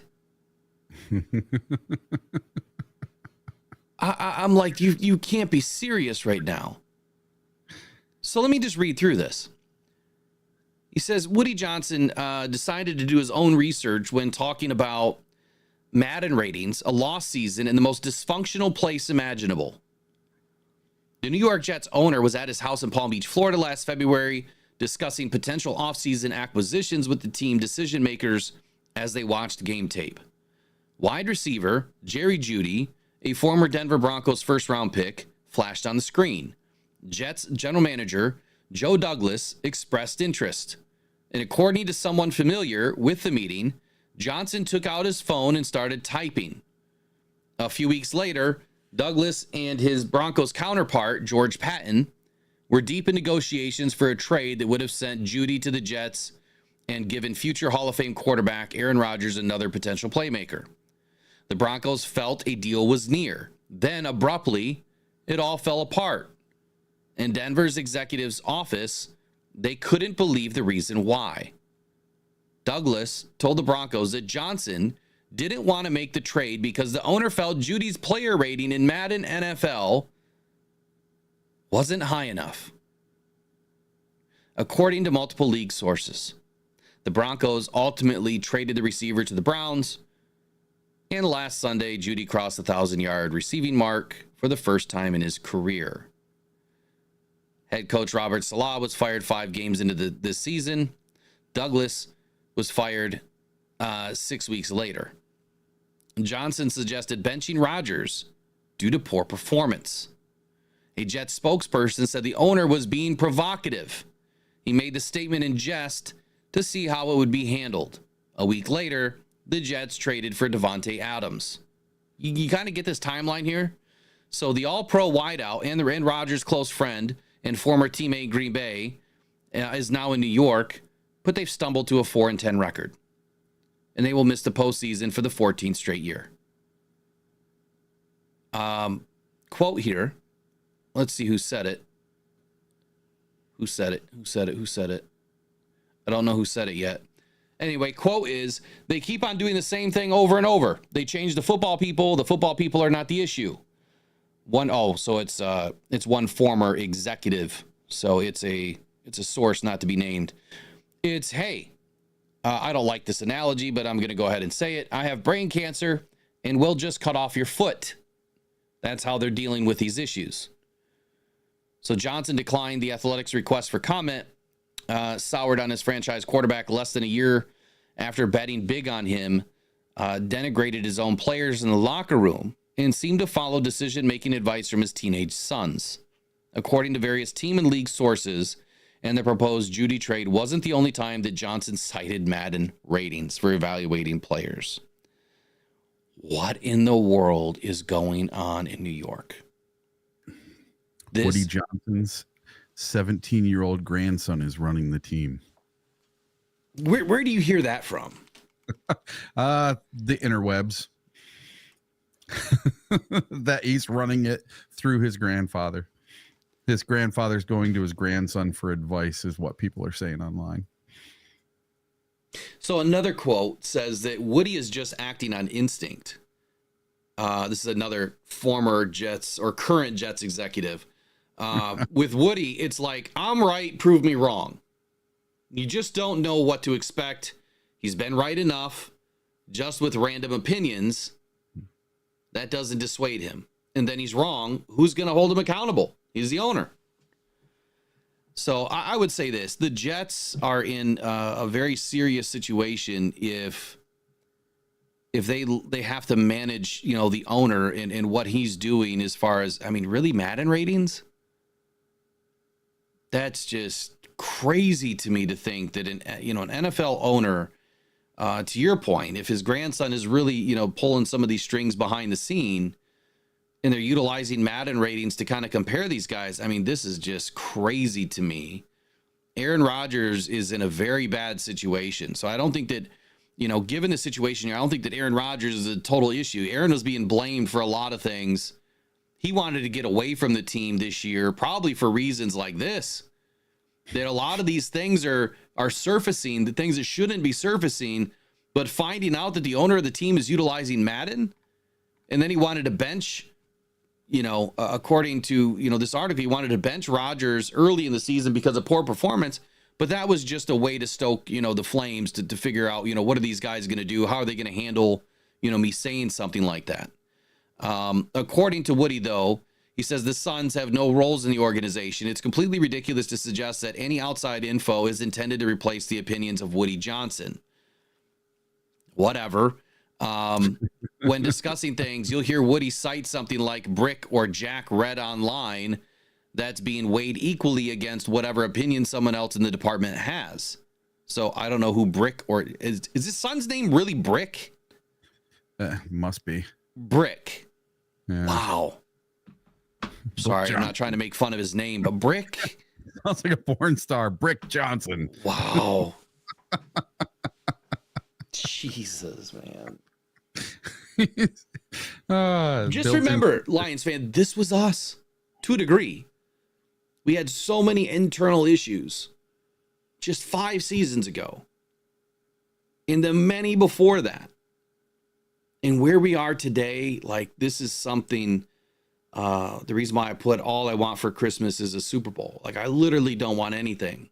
I'm like, you can't be serious right now. So let me just read through this. He says, Woody Johnson decided to do his own research when talking about Madden ratings, a lost season, in the most dysfunctional place imaginable. The New York Jets owner was at his house in Palm Beach, Florida last February, discussing potential offseason acquisitions with the team decision makers as they watched game tape. Wide receiver Jerry Jeudy, a former Denver Broncos first-round pick, flashed on the screen. Jets general manager Joe Douglas expressed interest. And according to someone familiar with the meeting, Johnson took out his phone and started typing. A few weeks later, Douglas and his Broncos counterpart, George Patton, were deep in negotiations for a trade that would have sent Jeudy to the Jets and given future Hall of Fame quarterback Aaron Rodgers another potential playmaker. The Broncos felt a deal was near. Then, abruptly, it all fell apart. In Denver's executive's office, they couldn't believe the reason why. Douglas told the Broncos that Johnson didn't want to make the trade because the owner felt Judy's player rating in Madden NFL wasn't high enough. According to multiple league sources, the Broncos ultimately traded the receiver to the Browns, and last Sunday, Jeudy crossed the 1,000-yard receiving mark for the first time in his career. Head coach Robert Saleh was fired 5 games into this season. Douglas was fired 6 weeks later. Johnson suggested benching Rodgers due to poor performance. A Jets spokesperson said the owner was being provocative. He made the statement in jest to see how it would be handled. A week later, the Jets traded for Devontae Adams. You kind of get this timeline here. So the all-pro wideout and Rodgers' close friend and former teammate Green Bay is now in New York, but they've stumbled to a 4-10 record. And they will miss the postseason for the 14th straight year. Quote here. Let's see who said it. Who said it? I don't know who said it yet. Anyway, quote is, they keep on doing the same thing over and over. They change the football people. The football people are not the issue. So it's one former executive. So it's a source not to be named. It's, hey, I don't like this analogy, but I'm going to go ahead and say it. I have brain cancer and we'll just cut off your foot. That's how they're dealing with these issues. So Johnson declined the Athletics' request for comment, soured on his franchise quarterback less than a year after betting big on him, denigrated his own players in the locker room, and seemed to follow decision-making advice from his teenage sons. According to various team and league sources, and the proposed Jeudy trade wasn't the only time that Johnson cited Madden ratings for evaluating players. What in the world is going on in New York? Woody Johnson's 17-year-old grandson is running the team. Where do you hear that from? The interwebs. That he's running it through his grandfather. His grandfather's going to his grandson for advice is what people are saying online. So another quote says that Woody is just acting on instinct. This is another former Jets or current Jets executive. With Woody, it's like, I'm right, prove me wrong. You just don't know what to expect. He's been right enough, just with random opinions. That doesn't dissuade him. And then he's wrong. Who's going to hold him accountable? He's the owner. So I would say this. The Jets are in a very serious situation if they have to manage, the owner and what he's doing as far as, really Madden ratings? That's just crazy to me to think that an NFL owner, to your point, if his grandson is really, pulling some of these strings behind the scene and they're utilizing Madden ratings to kind of compare these guys, this is just crazy to me. Aaron Rodgers is in a very bad situation. So I don't think that, given the situation here, I don't think that Aaron Rodgers is a total issue. Aaron was being blamed for a lot of things. He wanted to get away from the team this year, probably for reasons like this, that a lot of these things are surfacing, the things that shouldn't be surfacing, but finding out that the owner of the team is utilizing Madden, and then he wanted to bench, according to, this article, he wanted to bench Rodgers early in the season because of poor performance. But that was just a way to stoke, the flames to figure out, what are these guys going to do? How are they going to handle, me saying something like that? According to Woody, though, he says the Suns have no roles in the organization. It's completely ridiculous to suggest that any outside info is intended to replace the opinions of Woody Johnson. Whatever. When discussing things, you'll hear Woody cite something like Brick or Jack read online that's being weighed equally against whatever opinion someone else in the department has. So I don't know who Brick or is his son's name really Brick? Must be. Brick. Yeah. Wow. Sorry, I'm not trying to make fun of his name, but Brick. Sounds like a porn star, Brick Johnson. Wow. Jesus, man. Just remember, Lions fan, this was us to a degree. We had so many internal issues just 5 seasons ago, and the many before that. And where we are today, like, this is something, the reason why I put all I want for Christmas is a Super Bowl. Like, I literally don't want anything.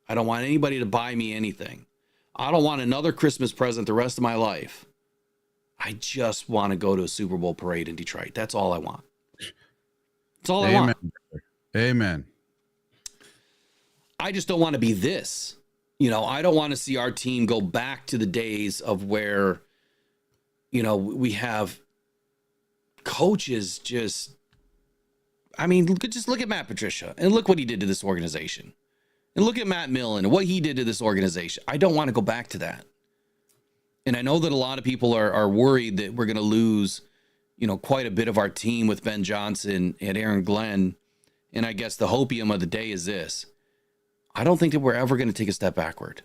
I don't want anybody to buy me anything. I don't want another Christmas present the rest of my life. I just want to go to a Super Bowl parade in Detroit. That's all I want. That's all I want. Amen. I just don't want to be this. I don't want to see our team go back to the days of where, we have coaches just look at Matt Patricia and look what he did to this organization. And look at Matt Millen and what he did to this organization. I don't want to go back to that. And I know that a lot of people are worried that we're going to lose, quite a bit of our team with Ben Johnson and Aaron Glenn. And I guess the hopium of the day is this. I don't think that we're ever going to take a step backward.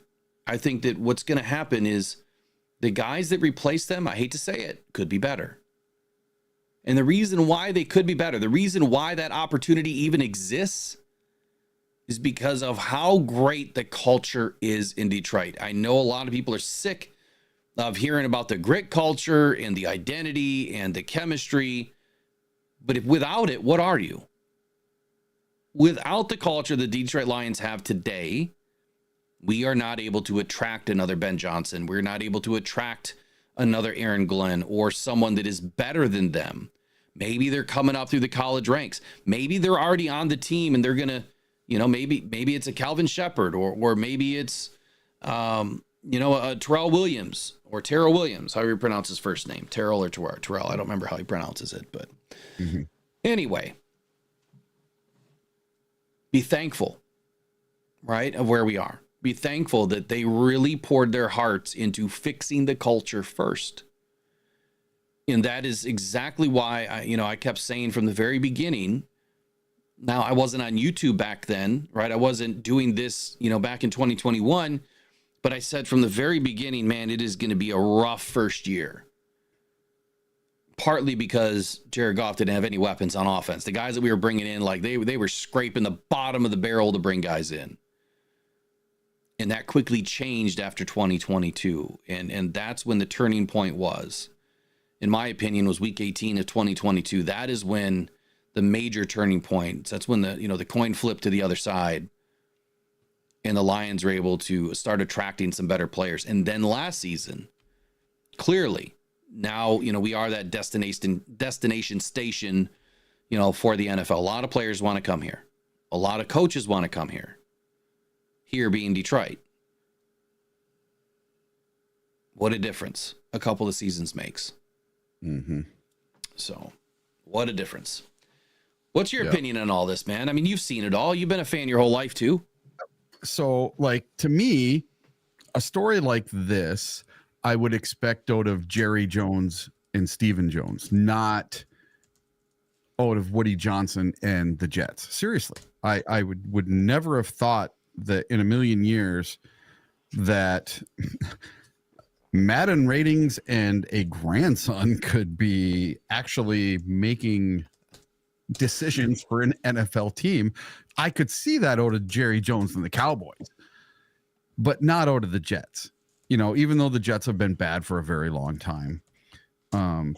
I think that what's going to happen is the guys that replace them, I hate to say it, could be better. And the reason why they could be better, the reason why that opportunity even exists is because of how great the culture is in Detroit. I know a lot of people are sick of hearing about the grit culture and the identity and the chemistry. But if without it, what are you? Without the culture the Detroit Lions have today, we are not able to attract another Ben Johnson. We're not able to attract another Aaron Glenn or someone that is better than them. Maybe they're coming up through the college ranks. Maybe they're already on the team and they're going to, maybe it's a Calvin Shepard or maybe it's, a Terrell Williams or Terrell Williams, however you pronounce his first name, Terrell or Terrell. I don't remember how he pronounces it, but anyway, be thankful, right, of where we are. Be thankful that they really poured their hearts into fixing the culture first. And that is exactly why I kept saying from the very beginning. Now, I wasn't on YouTube back then, right? I wasn't doing this, back in 2021. But I said from the very beginning, man, it is going to be a rough first year. Partly because Jared Goff didn't have any weapons on offense. The guys that we were bringing in, like they were scraping the bottom of the barrel to bring guys in. And that quickly changed after 2022. And that's when the turning point was. in my opinion, was week 18 of 2022. That is when the major turning point. That's when the coin flipped to the other side, and the Lions were able to start attracting some better players. And then last season, clearly, now we are that destination station, for the NFL. A lot of players want to come here. A lot of coaches want to come here. Here being Detroit. What a difference a couple of seasons makes. Mm-hmm. So, what a difference. What's your opinion on all this, man? I mean, you've seen it all. You've been a fan your whole life, too. So, like, to me, a story like this, I would expect out of Jerry Jones and Stephen Jones, not out of Woody Johnson and the Jets. Seriously, I would never have thought that in a million years that Madden ratings and a grandson could be actually making decisions for an NFL team. I could see that out of Jerry Jones and the Cowboys, but not out of the Jets. Even though the Jets have been bad for a very long time, I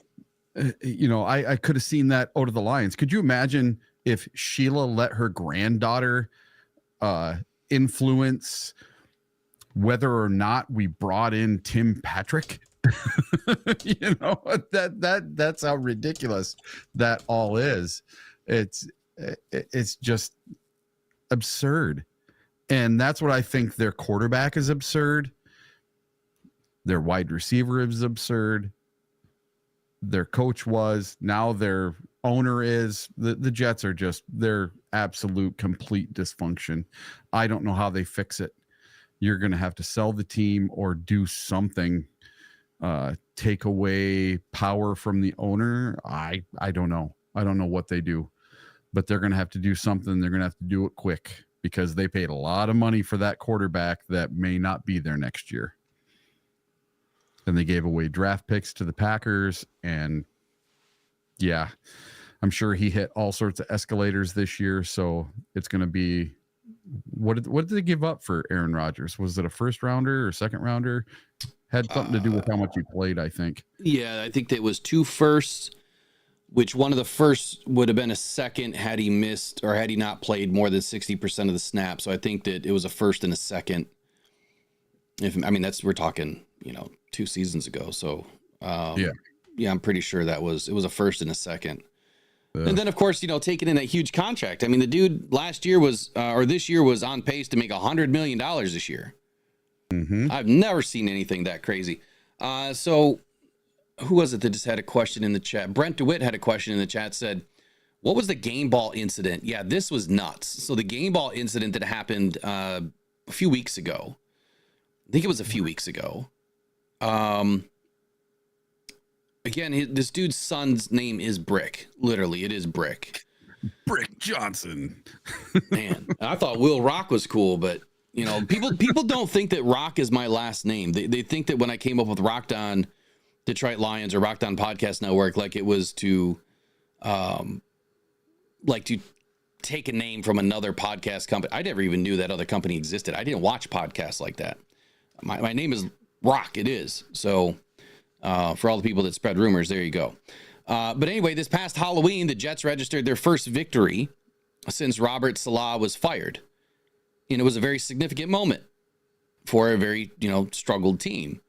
could have seen that out of the Lions. Could you imagine if Sheila let her granddaughter influence whether or not we brought in Tim Patrick? That's how ridiculous that all is. It's just absurd. And that's what I think. Their quarterback is absurd. Their wide receiver is absurd. Their coach was. Now their owner is. The Jets are just, they're absolute complete dysfunction. I don't know how they fix it. You're going to have to sell the team or do something, take away power from the owner. I don't know. I don't know what they do, but they're going to have to do something. They're going to have to do it quick because they paid a lot of money for that quarterback that may not be there next year. And they gave away draft picks to the Packers. And yeah, I'm sure he hit all sorts of escalators this year. So it's going to be, what did they give up for Aaron Rodgers? Was it a first rounder or second rounder? Had something to do with how much he played, I think. Yeah, I think that was 2 firsts, which one of the first would have been a second had he missed or had he not played more than 60% of the snaps. So I think that it was a first and a second. We're talking, 2 seasons ago. So yeah, I'm pretty sure it was a first and a second. And then, of course, taking in that huge contract. I mean, the dude this year was on pace to make $100 million this year. Mm-hmm. I've never seen anything that crazy. So who was it that just had a question in the chat? Brent DeWitt had a question in the chat, said, what was the game ball incident? Yeah, this was nuts. So the game ball incident that happened a few weeks ago, I think it was a few weeks ago. Again, this dude's son's name is Brick. Literally, it is Brick. Brick Johnson. Man, I thought Will Rock was cool, but people don't think that Rock is my last name. They think that when I came up with Rocked On Detroit Lions or Rocked On Podcast Network, like it was to take a name from another podcast company. I never even knew that other company existed. I didn't watch podcasts like that. My name is Rock. It is. So for all the people that spread rumors, there you go. But anyway, this past Halloween, the Jets registered their first victory since Robert Saleh was fired. And it was a very significant moment for a very, struggled team.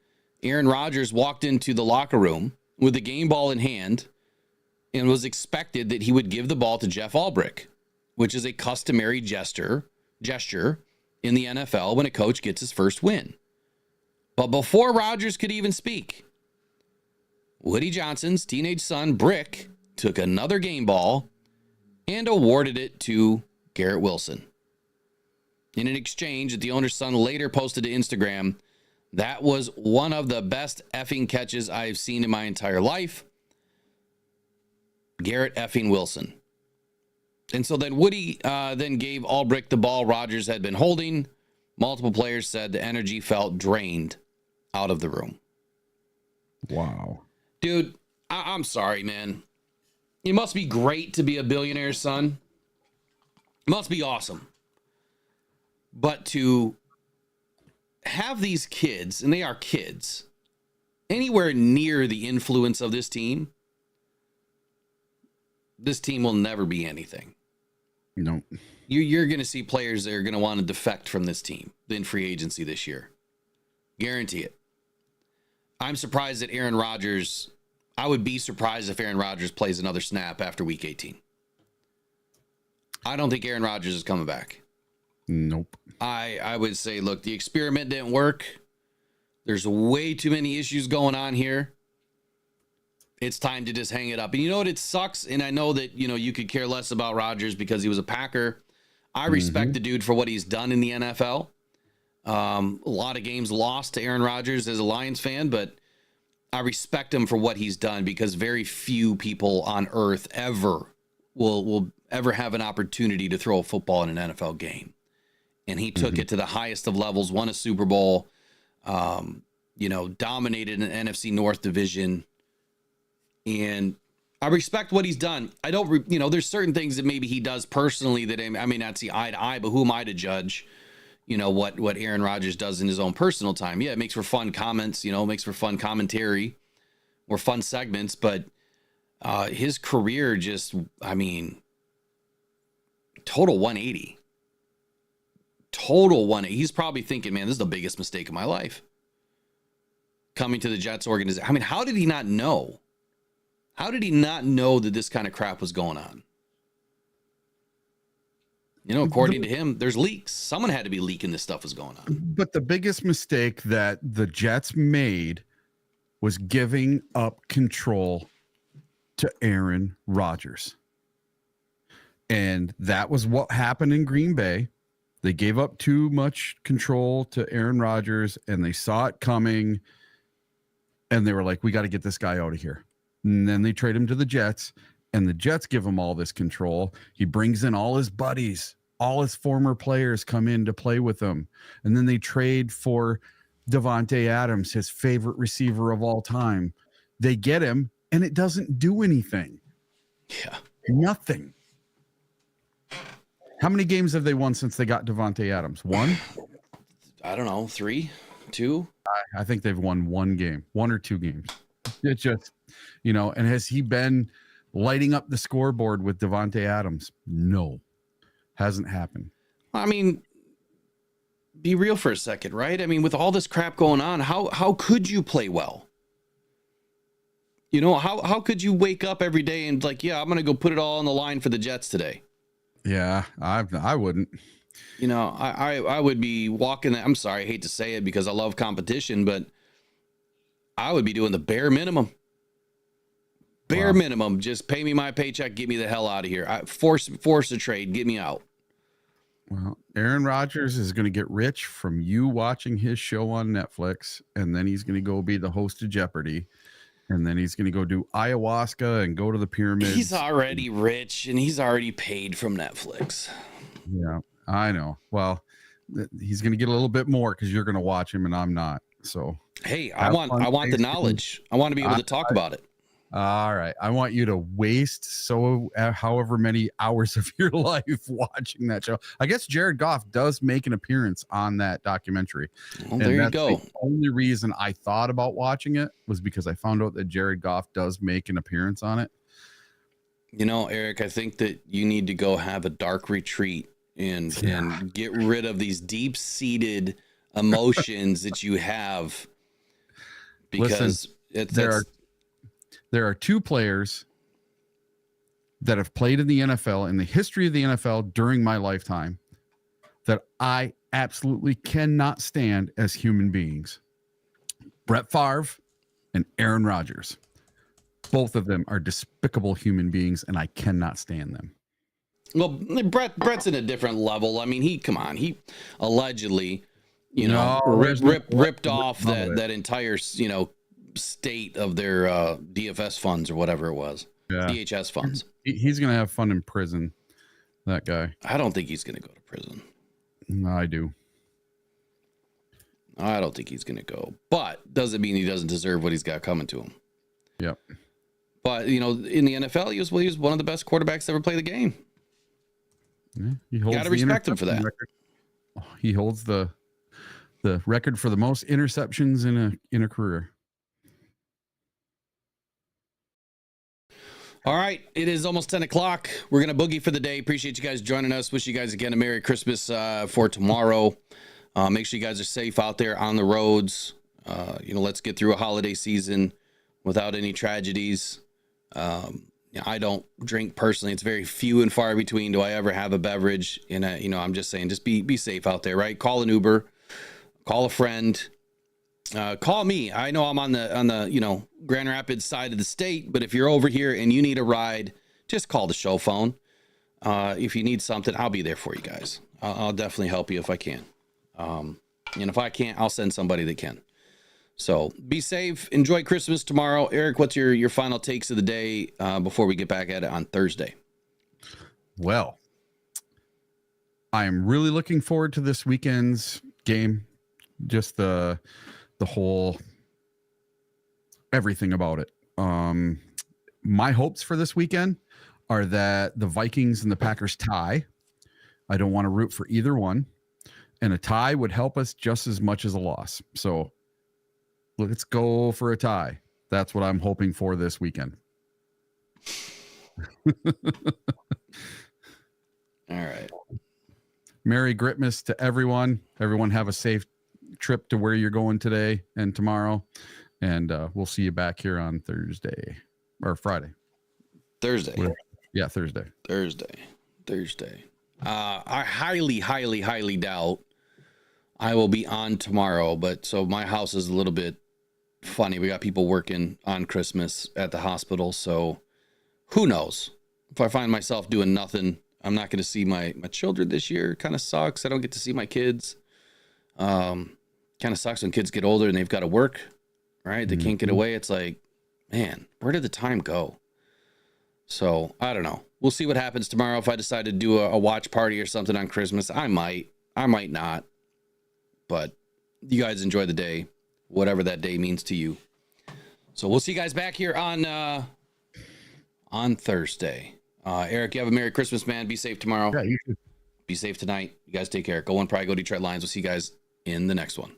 Aaron Rodgers walked into the locker room with the game ball in hand and was expected that he would give the ball to Jeff Ulbrich, which is a customary gesture in the NFL when a coach gets his first win. But before Rodgers could even speak, Woody Johnson's teenage son, Brick, took another game ball and awarded it to Garrett Wilson. In an exchange that the owner's son later posted to Instagram, that was one of the best effing catches I've seen in my entire life. Garrett effing Wilson. And so then Woody then gave Ulbrich the ball Rodgers had been holding. Multiple players said the energy felt drained out of the room. Wow. Dude, I'm sorry, man. It must be great to be a billionaire's son. It must be awesome. But to have these kids, and they are kids, anywhere near the influence of this team will never be anything. No. You're going to see players that are going to want to defect from this team in free agency this year. Guarantee it. I'm surprised that Aaron Rodgers, I would be surprised if Aaron Rodgers plays another snap after week 18. I don't think Aaron Rodgers is coming back. Nope. I would say, look, the experiment didn't work. There's way too many issues going on here. It's time to just hang it up. And you know what? It sucks. And I know that, you could care less about Rodgers because he was a Packer. I respect the dude for what he's done in the NFL. A lot of games lost to Aaron Rodgers as a Lions fan, but I respect him for what he's done because very few people on earth ever will ever have an opportunity to throw a football in an NFL game. And he took it to the highest of levels, won a Super Bowl, dominated an NFC North division. And I respect what he's done. I don't, there's certain things that maybe he does personally that I may not see eye to eye, but who am I to judge, what Aaron Rodgers does in his own personal time? Yeah, it makes for fun comments, makes for fun commentary or fun segments, but his career just, total 180. Total 180. He's probably thinking, man, this is the biggest mistake of my life. Coming to the Jets organization. How did he not know? How did he not know that this kind of crap was going on? According to him, there's leaks. Someone had to be leaking this stuff was going on. But the biggest mistake that the Jets made was giving up control to Aaron Rodgers. And that was what happened in Green Bay. They gave up too much control to Aaron Rodgers, and they saw it coming, and they were like, we got to get this guy out of here. And then they trade him to the Jets, and the Jets give him all this control. He brings in all his buddies, all his former players come in to play with him. And then they trade for Davante Adams, his favorite receiver of all time. They get him, and it doesn't do anything. Yeah. Nothing. How many games have they won since they got Davante Adams? One? I don't know. 3, 2. I think they've won one game, 1 or 2 games. It's just, and has he been lighting up the scoreboard with Davante Adams? No, hasn't happened. Be real for a second, right? With all this crap going on, how could you play well? How could you wake up every day and I'm going to go put it all on the line for the Jets today? Yeah, I wouldn't. I would be walking. I'm sorry, I hate to say it because I love competition, but I would be doing the bare minimum. Bare minimum. Just pay me my paycheck. Get me the hell out of here. Force a trade. Get me out. Well, Aaron Rodgers is going to get rich from you watching his show on Netflix, and then he's going to go be the host of Jeopardy. And then he's going to go do ayahuasca and go to the pyramids. He's already rich and he's already paid from Netflix. Yeah, I know. Well, he's going to get a little bit more because you're going to watch him and I'm not. So, hey, I want the knowledge. I want to be able to talk about it. All right. I want you to waste however many hours of your life watching that show. I guess Jared Goff does make an appearance on that documentary. Well, there you go. The only reason I thought about watching it was because I found out that Jared Goff does make an appearance on it. Eric, I think that you need to go have a dark retreat and get rid of these deep-seated emotions that you have because there are 2 players that have played in the NFL, in the history of the NFL during my lifetime, that I absolutely cannot stand as human beings. Brett Favre and Aaron Rodgers. Both of them are despicable human beings, and I cannot stand them. Well, Brett's in a different level. He allegedly, ripped off that entire, state of their DFS funds or whatever it was. Yeah. DHS funds. He's going to have fun in prison, that guy. I don't think he's going to go to prison. No, I do. I don't think he's going to go. But doesn't mean he doesn't deserve what he's got coming to him. Yep. But, in the NFL, he was one of the best quarterbacks to ever play the game. Yeah, you got to respect him for that. Record. He holds the record for the most interceptions in a career. All right, it is almost 10 o'clock. We're going to boogie for the day. Appreciate you guys joining us. Wish you guys again a Merry Christmas for tomorrow. Make sure you guys are safe out there on the roads. Let's get through a holiday season without any tragedies. I don't drink personally. It's very few and far between do I ever have a beverage. And, I'm just saying, just be safe out there, right? Call an Uber, call a friend. Call me. I know I'm on the Grand Rapids side of the state, but if you're over here and you need a ride, just call the show phone. If you need something, I'll be there for you guys. I'll definitely help you if I can. And if I can't, I'll send somebody that can. So be safe. Enjoy Christmas tomorrow. Eric, what's your final takes of the day before we get back at it on Thursday? Well, I am really looking forward to this weekend's game. Just the whole everything about it. My hopes for this weekend are that the Vikings and the Packers tie. I don't want to root for either one, and a tie would help us just as much as a loss. So let's go for a tie. That's what I'm hoping for this weekend. All right. Merry Gritmas to everyone. Everyone have a safe trip to where you're going today and tomorrow, and we'll see you back here on Thursday or Friday. Thursday. I highly doubt I will be on tomorrow, but so my house is a little bit funny. We got people working on Christmas at the hospital, so who knows if I find myself doing nothing. I'm not going to see my children this year. Kind of sucks. I don't get to see my kids. Kind of sucks when kids get older and they've got to work, right? They can't get away. It's like, man, where did the time go? So I don't know. We'll see what happens tomorrow. If I decide to do a watch party or something on Christmas, I might not, but you guys enjoy the day, whatever that day means to you. So we'll see you guys back here on Thursday. Eric, you have a Merry Christmas, man. Be safe tomorrow. Yeah, you should. Be safe tonight. You guys take care. Go on Pride, go Detroit Lions. We'll see you guys in the next one.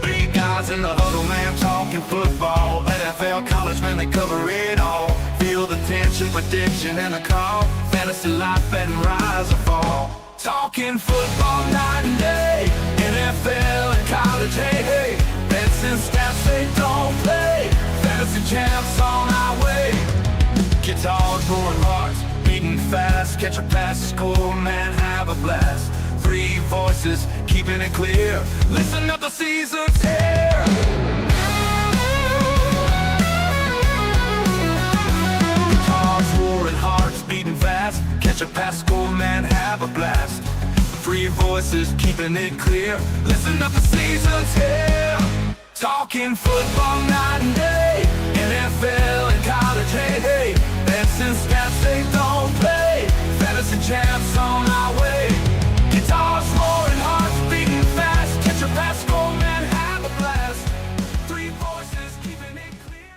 Big guys in the huddle, man, talking football. NFL, college, man, they cover it all. Feel the tension, prediction, and the call. Fantasy life, betting rise or fall. Talking football night and day. NFL and college, hey, hey. Bets and stats, they don't play. Fantasy champs on our way. Guitars, roaring hearts, beating fast. Catch a pass, score, man, have a blast. Three voices, keeping it clear. Listen up, the season's here. Guitars, roaring hearts, beating fast. Catch a pass, score, man, have a blast. Three voices, keeping it clear. Listen up, the season's here. Talking football night and day. NFL and college, hey, hey. Bets and stats, they don't play. Fantasy champs on our way. Guitars, roaring hearts, beating fast. Catch a pass, score, man, have a blast. Three voices, keeping it clear.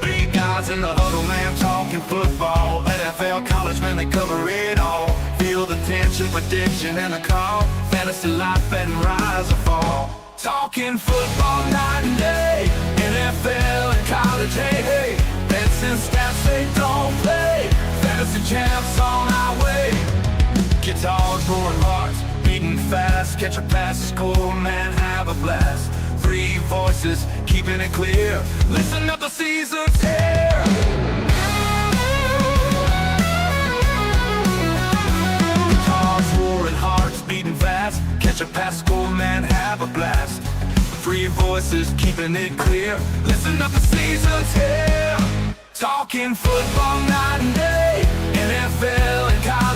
Big guys in the huddle, man, talking football. NFL, college, man, they cover it all. Feel the tension, prediction, and a call. Fantasy life, betting rise or fall. Talking football night and day. NFL and college, hey, hey. Bets and stats, they don't play. Fantasy champs on our way. Guitars, roaring hearts, beating fast. Catch a pass, score, man, have a blast. Three voices, keeping it clear. Listen up, the season's here. Guitars, roaring hearts, beating fast. Catch a pass, score, man, have a blast. Three voices, keeping it clear. Listen up, the season's here. Talking football night and day. NFL and college.